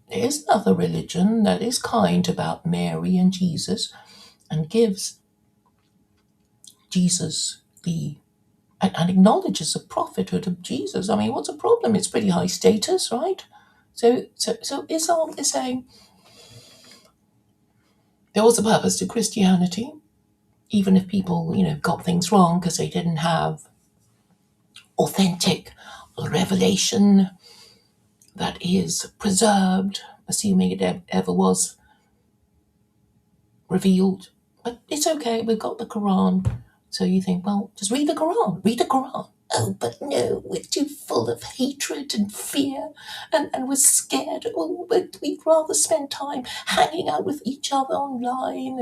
[SPEAKER 3] there is another religion that is kind about Mary and Jesus and gives Jesus and acknowledges the prophethood of Jesus. I mean, what's the problem? It's pretty high status, right? So Islam is saying there was a purpose to Christianity, even if people, got things wrong because they didn't have authentic revelation that is preserved, assuming it ever was revealed. But it's okay, we've got the Quran. So you think, well, just read the Quran, read the Quran. Oh, but no, we're too full of hatred and fear, and we're scared. Oh, but we'd rather spend time hanging out with each other online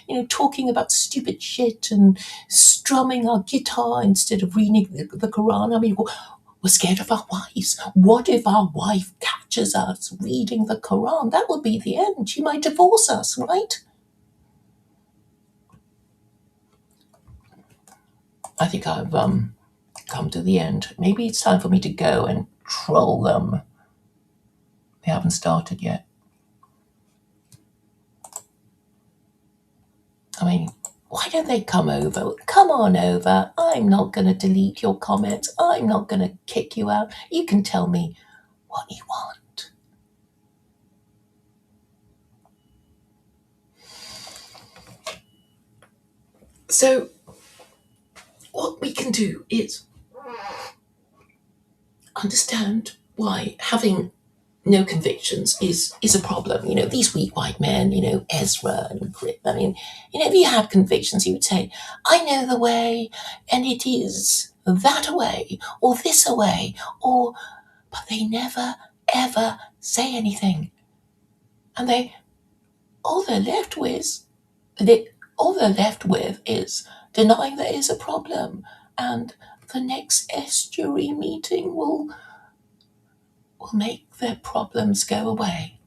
[SPEAKER 3] and, talking about stupid shit and strumming our guitar instead of reading the Quran. I mean, we're scared of our wives. What if our wife catches us reading the Quran? That would be the end. She might divorce us, right? I think I've come to the end. Maybe it's time for me to go and troll them. They haven't started yet. I mean, why don't they come over? Come on over. I'm not going to delete your comments. I'm not going to kick you out. You can tell me what you want. So, what we can do is understand why having no convictions is a problem. These weak white men, Ezra and Grip. I mean, if you had convictions, you would say, I know the way, and it is that way, or this way, but they never, ever say anything. And all they're left with, is denying there is a problem, and the next estuary meeting will make their problems go away.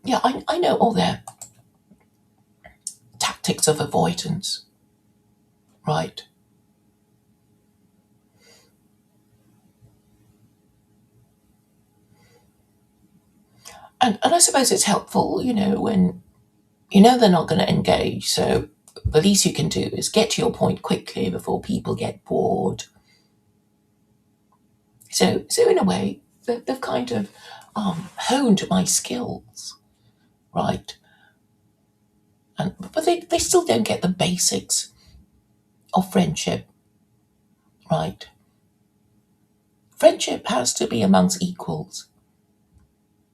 [SPEAKER 3] Yeah, I know all their tactics of avoidance, right? And I suppose it's helpful, when they're not going to engage. So the least you can do is get to your point quickly before people get bored. So in a way, they've kind of honed my skills, right? But they still don't get the basics of friendship, right? Friendship has to be amongst equals.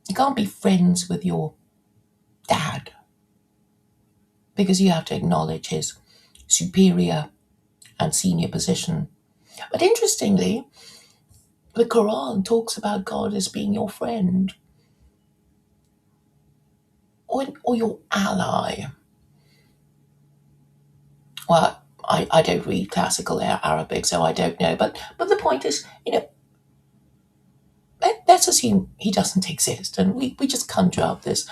[SPEAKER 3] You can't be friends with your dad because you have to acknowledge his superior and senior position. But interestingly, the Quran talks about God as being your friend or your ally. Well, I don't read classical Arabic, so I don't know. But the point is, let's assume he doesn't exist, and we just conjure up this,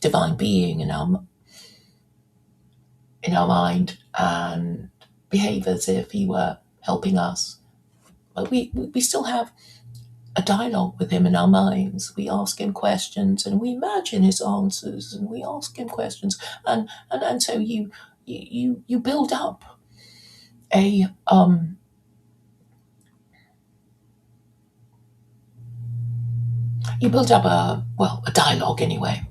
[SPEAKER 3] divine being in our mind and behave as if he were helping us. But we still have a dialogue with him in our minds. We ask him questions and we imagine his answers, and we ask him questions, and so you build up a a dialogue anyway.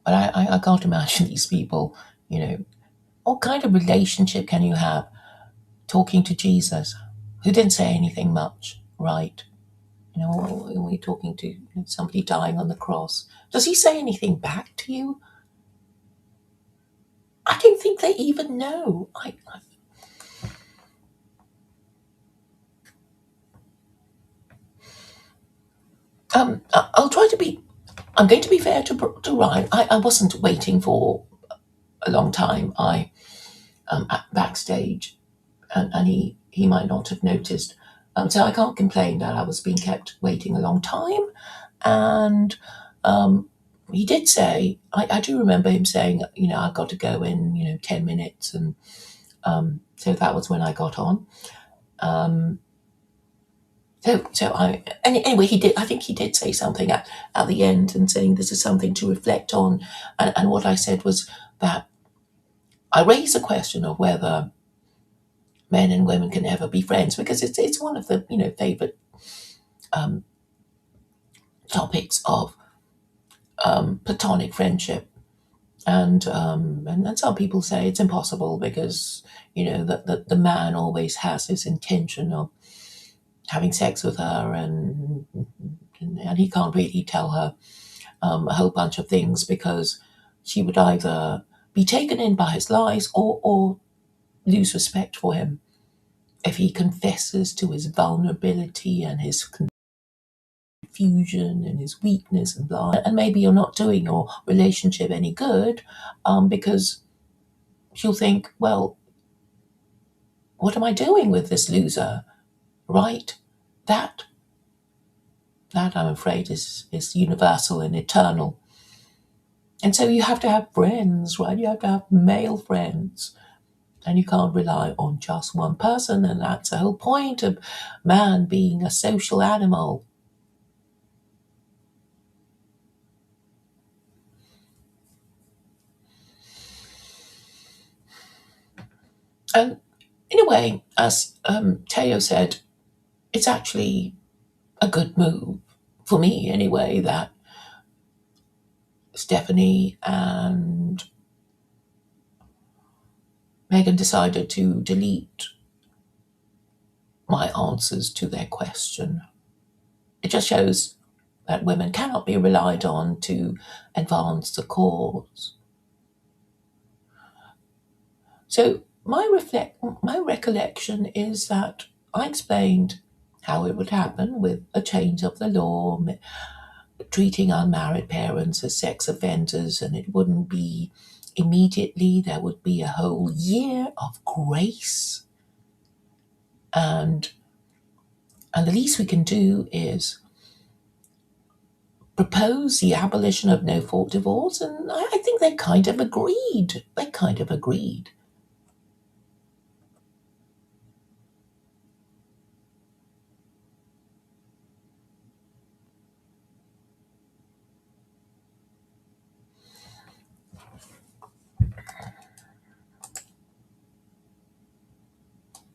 [SPEAKER 3] But I can't imagine these people. What kind of relationship can you have talking to Jesus, who didn't say anything much, right? When we're talking to somebody dying on the cross, does he say anything back to you? I don't think they even know. I'll try to be. I'm going to be fair to Ryan. I wasn't waiting for a long time. I at backstage, and he might not have noticed. So I can't complain that I was being kept waiting a long time. And he did say, I do remember him saying, I've got to go in, 10 minutes. And so that was when I got on. Anyway, he did. I think he did say something at the end, and saying this is something to reflect on. And what I said was that I raised the question of whether men and women can ever be friends, because it's one of the favorite um, topics of platonic friendship, and some people say it's impossible because the man always has this intention of having sex with her, and he can't really tell her a whole bunch of things because she would either be taken in by his lies or lose respect for him if he confesses to his vulnerability and his confusion and his weakness and blah. And maybe you're not doing your relationship any good because she'll think, well, what am I doing with this loser? Right? That I'm afraid is universal and eternal. And so you have to have friends, right? You have to have male friends. And you can't rely on just one person. And that's the whole point of man being a social animal. And in a way, as Teo said, it's actually a good move, for me anyway, that Stephanie and Megan decided to delete my answers to their question. It just shows that women cannot be relied on to advance the cause. So my recollection is that I explained how it would happen with a change of the law, treating unmarried parents as sex offenders, and it wouldn't be immediately. There would be a whole year of grace, and the least we can do is propose the abolition of no-fault divorce, and I think they kind of agreed.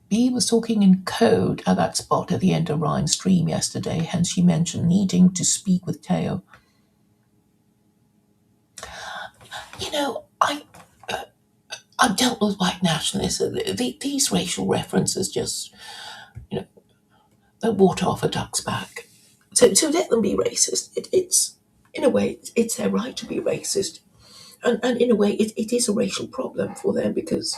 [SPEAKER 3] Bea was talking in code at that spot at the end of Ryan's stream yesterday, hence she mentioned needing to speak with Teo. I've dealt with white nationalists. These racial references just, they water off a duck's back. So let them be racist. It's in a way, it's their right to be racist, and in a way, it is a racial problem for them because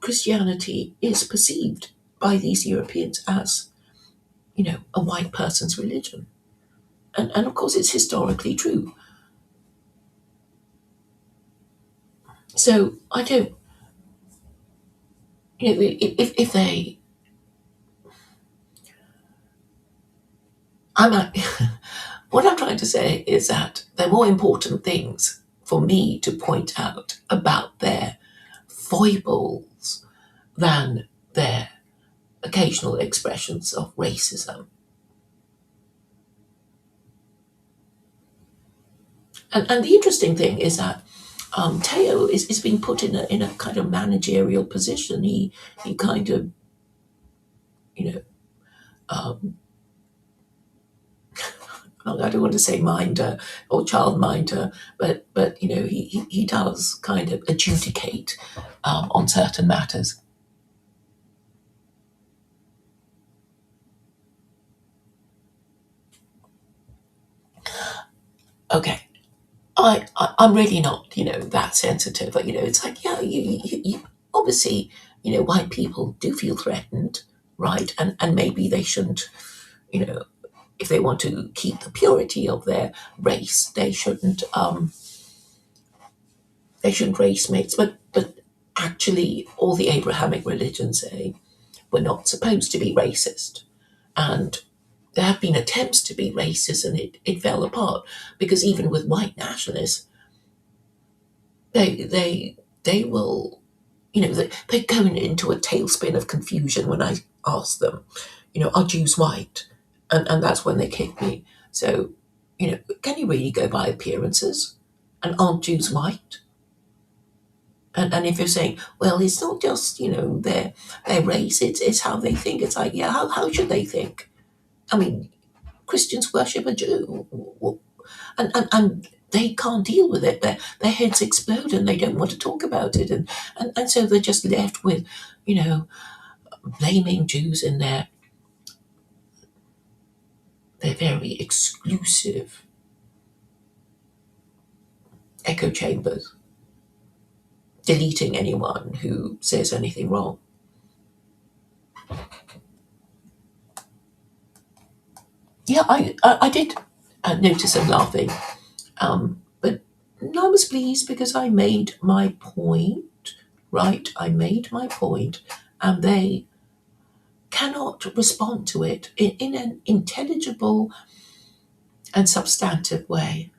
[SPEAKER 3] Christianity is perceived by these Europeans as, a white person's religion. And of course, it's historically true. So I don't, if they, what I'm trying to say is that there are more important things for me to point out about their foibles than their occasional expressions of racism. And the interesting thing is that Teo is being put in a kind of managerial position. He kind of, um, I don't want to say minder or childminder, but he does kind of adjudicate on certain matters. Okay. I'm really not, that sensitive. But, it's like, yeah, you obviously, white people do feel threatened, right? And maybe they shouldn't, if they want to keep the purity of their race, they shouldn't race mates. But actually, all the Abrahamic religions say we're not supposed to be racist, and there have been attempts to be racist, and it fell apart because even with white nationalists, they will, they go into a tailspin of confusion when I ask them, are Jews white? And that's when they kick me. So, can you really go by appearances? And aren't Jews white? And if you're saying, well, it's not just, their race, it's how they think. It's like, yeah, how should they think? I mean, Christians worship a Jew. And they can't deal with it. Their heads explode and they don't want to talk about it. And so they're just left with, blaming Jews in their very exclusive echo chambers, deleting anyone who says anything wrong. Yeah, I did notice them laughing, but I was pleased because I made my point, right? I made my point, and they cannot respond to it in an intelligible and substantive way.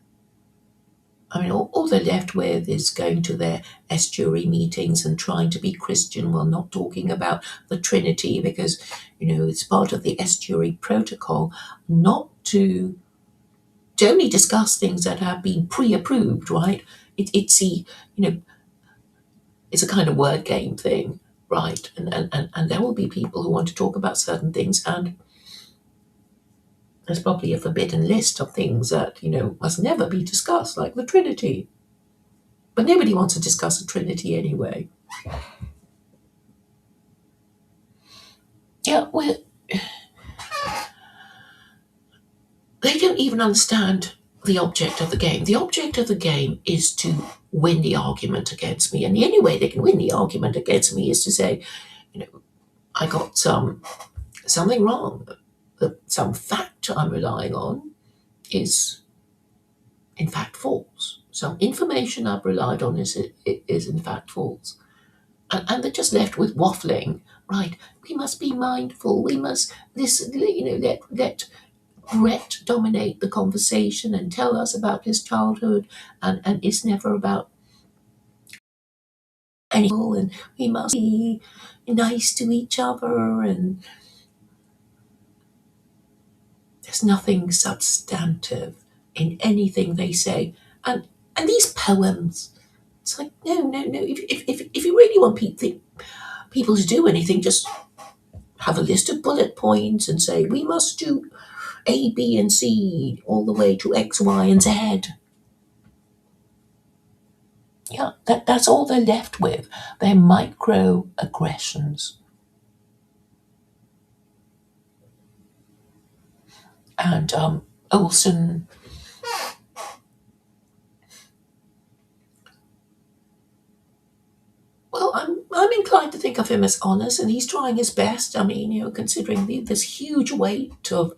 [SPEAKER 3] I mean, all they're left with is going to their estuary meetings and trying to be Christian while not talking about the Trinity because, it's part of the estuary protocol not to only discuss things that have been pre-approved, right? It's it's a kind of word game thing, right? And there will be people who want to talk about certain things, and there's probably a forbidden list of things that, must never be discussed, like the Trinity. But nobody wants to discuss the Trinity anyway. Yeah, well, they don't even understand the object of the game. The object of the game is to win the argument against me. And the only way they can win the argument against me is to say, I got something wrong. Some fact I'm relying on is in fact false. Some information I've relied on is in fact false. And they're just left with waffling, right? We must be mindful. We must listen, let Brett dominate the conversation and tell us about his childhood, and it's never about anyone, and we must be nice to each other, and there's nothing substantive in anything they say. And these poems, it's like, no. If you really want people to do anything, just have a list of bullet points and say, we must do A, B, and C all the way to X, Y, and Z. Yeah, that's all they're left with. They're microaggressions. And Olson, well, I'm inclined to think of him as honest, and he's trying his best. I mean, considering this huge weight of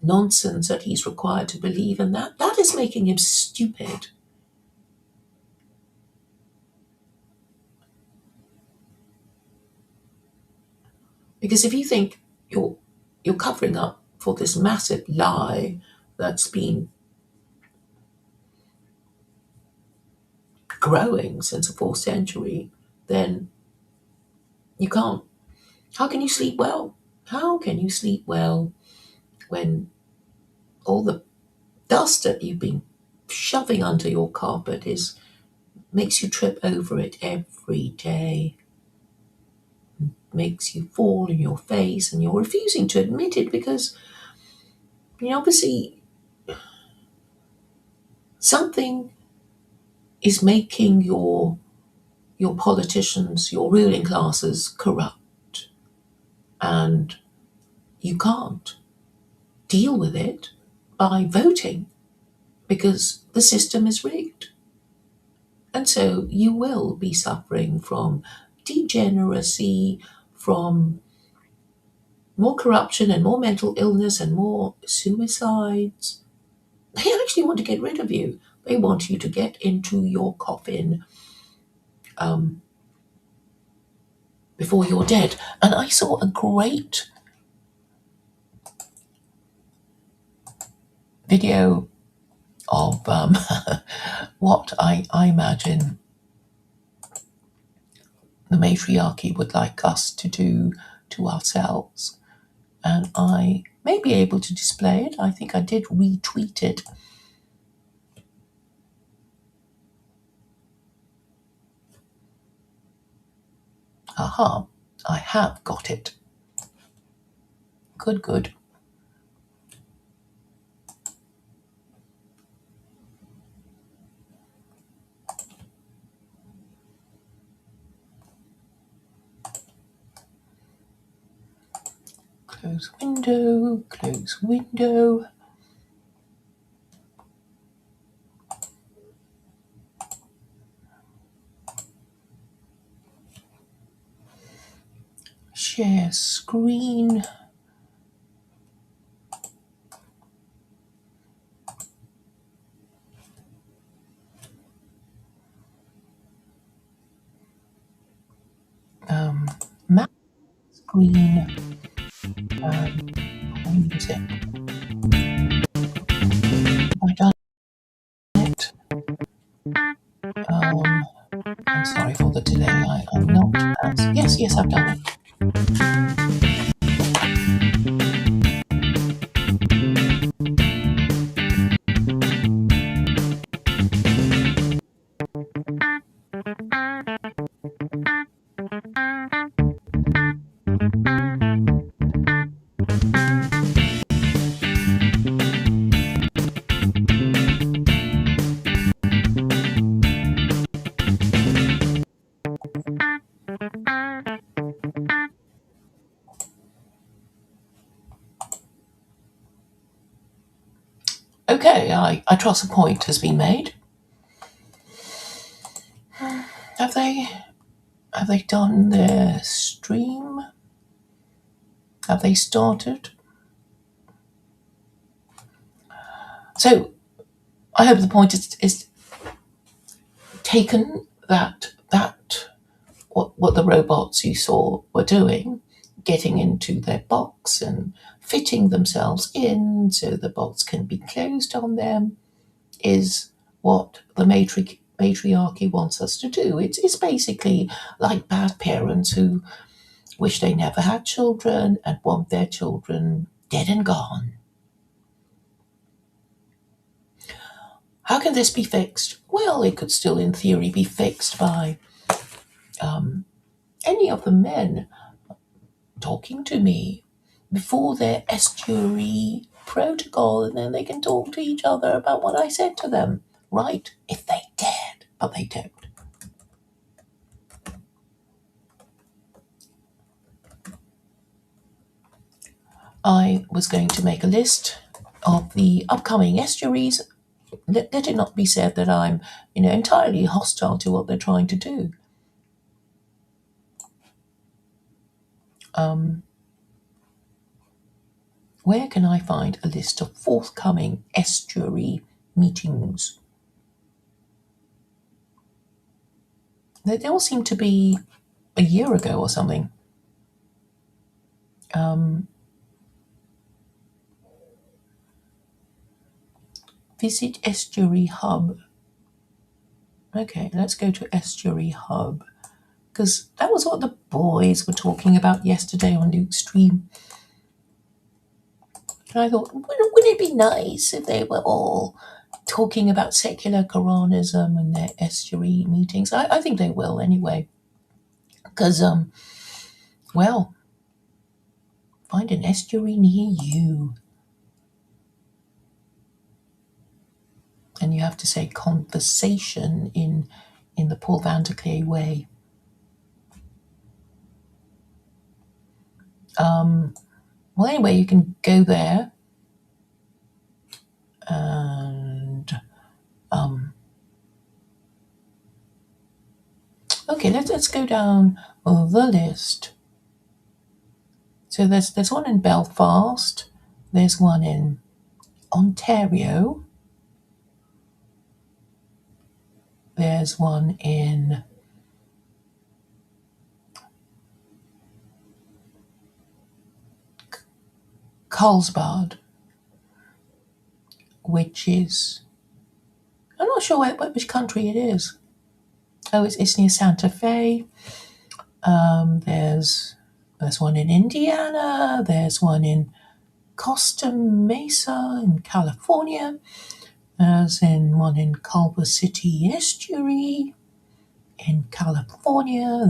[SPEAKER 3] nonsense that he's required to believe in, that is making him stupid. Because if you think you're covering up for this massive lie that's been growing since the 4th century, then you can't. How can you sleep well? How can you sleep well when all the dust that you've been shoving under your carpet makes you trip over it every day? Makes you fall in your face, and you're refusing to admit it because, obviously something is making your politicians, your ruling classes corrupt, and you can't deal with it by voting because the system is rigged. And so you will be suffering from degeneracy, from more corruption and more mental illness and more suicides. They actually want to get rid of you. They want you to get into your coffin before you're dead. And I saw a great video of what I imagine the matriarchy would like us to do to ourselves. And I may be able to display it. I think I did retweet it. Aha, I have got it. Good, good. Close window, close window. Share screen. Map screen. Use it. Have I done it? I'm sorry for the delay. I'm not as... Yes, I've done it. Okay, I trust a point has been made. Have they done their stream? Have they started? So I hope the point is taken that what the robots you saw were doing, getting into their box and fitting themselves in so the box can be closed on them, is what the matriarchy wants us to do. It's basically like bad parents who wish they never had children and want their children dead and gone. How can this be fixed? Well, it could still, in theory, be fixed by any of the men talking to me before their estuary protocol, and then they can talk to each other about what I said to them, right? If they dared, but they don't. I was going to make a list of the upcoming estuaries. Let it not be said that I'm, entirely hostile to what they're trying to do. Where can I find a list of forthcoming estuary meetings? They all seem to be a year ago or something. Visit Estuary Hub. Okay, let's go to Estuary Hub, because that was what the boys were talking about yesterday on Luke's stream. And I thought, wouldn't it be nice if they were all talking about secular Quranism and their estuary meetings? I think they will anyway. Because, well, find an estuary near you. And you have to say conversation in the Paul van der Klee way. Well, anyway, you can go there and okay, let's go down the list. So there's one in Belfast, there's one in Ontario, there's one in Carlsbad, which is, I'm not sure which country it is. Oh, it's near Santa Fe. There's one in Indiana. There's one in Costa Mesa in California. There's one in Culver City Estuary in California.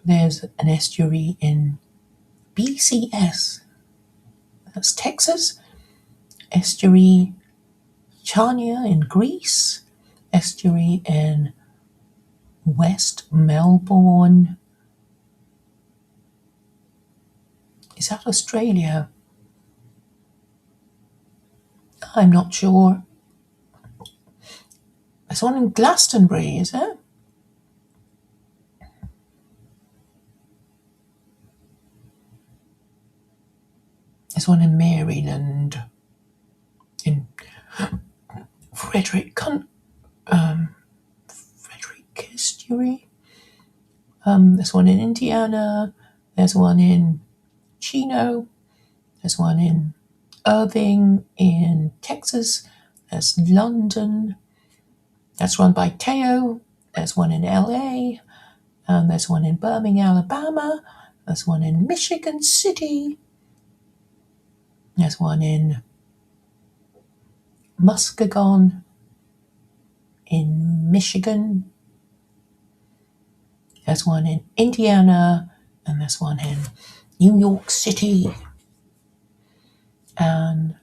[SPEAKER 3] There's an estuary in BCS, that's Texas. Estuary Chania in Greece. Estuary in West Melbourne. Is that Australia? I'm not sure. There's one in Glastonbury, is there? There's one in Maryland, in Frederick Estuary. There's one in Indiana. There's one in Chino. There's one in Irving in Texas. There's London. That's run by Teo. There's one in LA. And there's one in Birmingham, Alabama. There's one in Michigan City. There's one in Muskegon in Michigan. There's one in Indiana. And there's one in New York City. And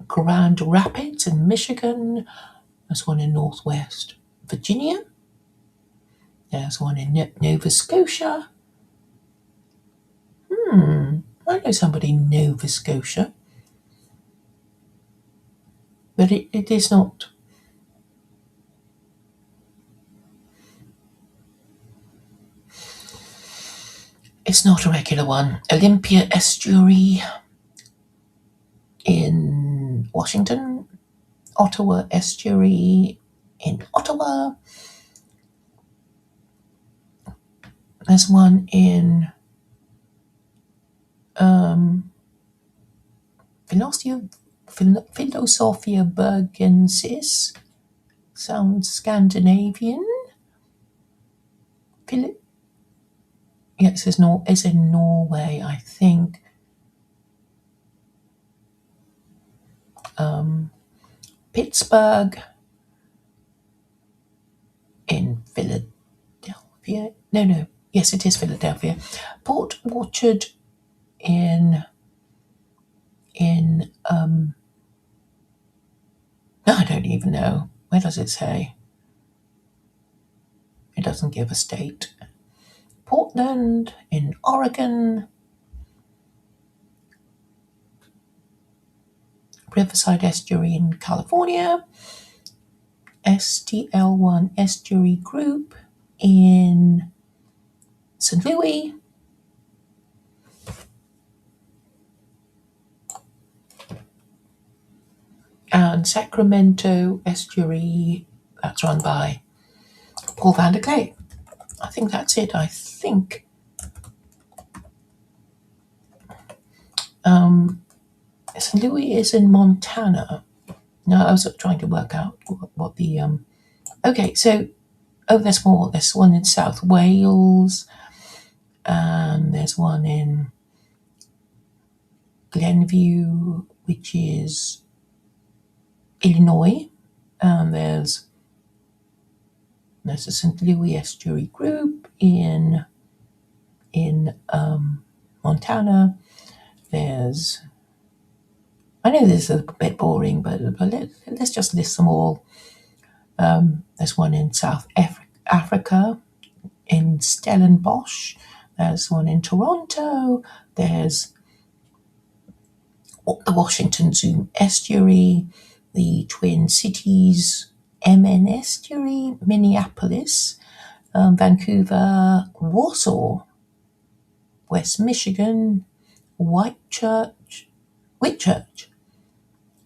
[SPEAKER 3] Grand Rapids in Michigan. There's one in Northwest Virginia. There's one in Nova Scotia. I know somebody in Nova Scotia. But it is not. It's not a regular one. Olympia Estuary in Washington. Ottawa Estuary in Ottawa. There's one in Philosophia Bergensis. Sounds Scandinavian. Yes, it's in Norway, I think. Pittsburgh in Philadelphia. No. Yes, it is Philadelphia. Port Orchard in I don't even know. Where does it say? It doesn't give a state. Portland in Oregon. Riverside Estuary in California. STL1 Estuary Group in St. Louis. And Sacramento Estuary, that's run by Paul van der Klee. I think that's it. I think St. Louis is in Montana. No, I was trying to work out what the okay, so there's more. There's one in South Wales, and there's one in Glenview, which is Illinois, and there's a St. Louis Estuary Group in Montana. I know this is a bit boring, but let's just list them all. There's one in South Africa, in Stellenbosch. There's one in Toronto. There's the Washington Zoom Estuary, the Twin Cities MN Estuary, Minneapolis, Vancouver, Warsaw, West Michigan, Whitchurch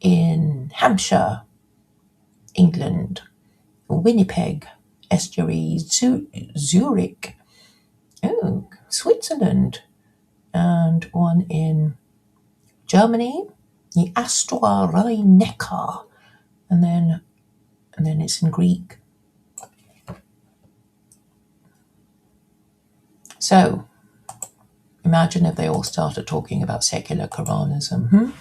[SPEAKER 3] in Hampshire, England, Winnipeg Estuary, Zurich, Switzerland, and one in Germany, the Astor Rhein-Neckar, and then it's in Greek. So imagine if they all started talking about secular Quranism.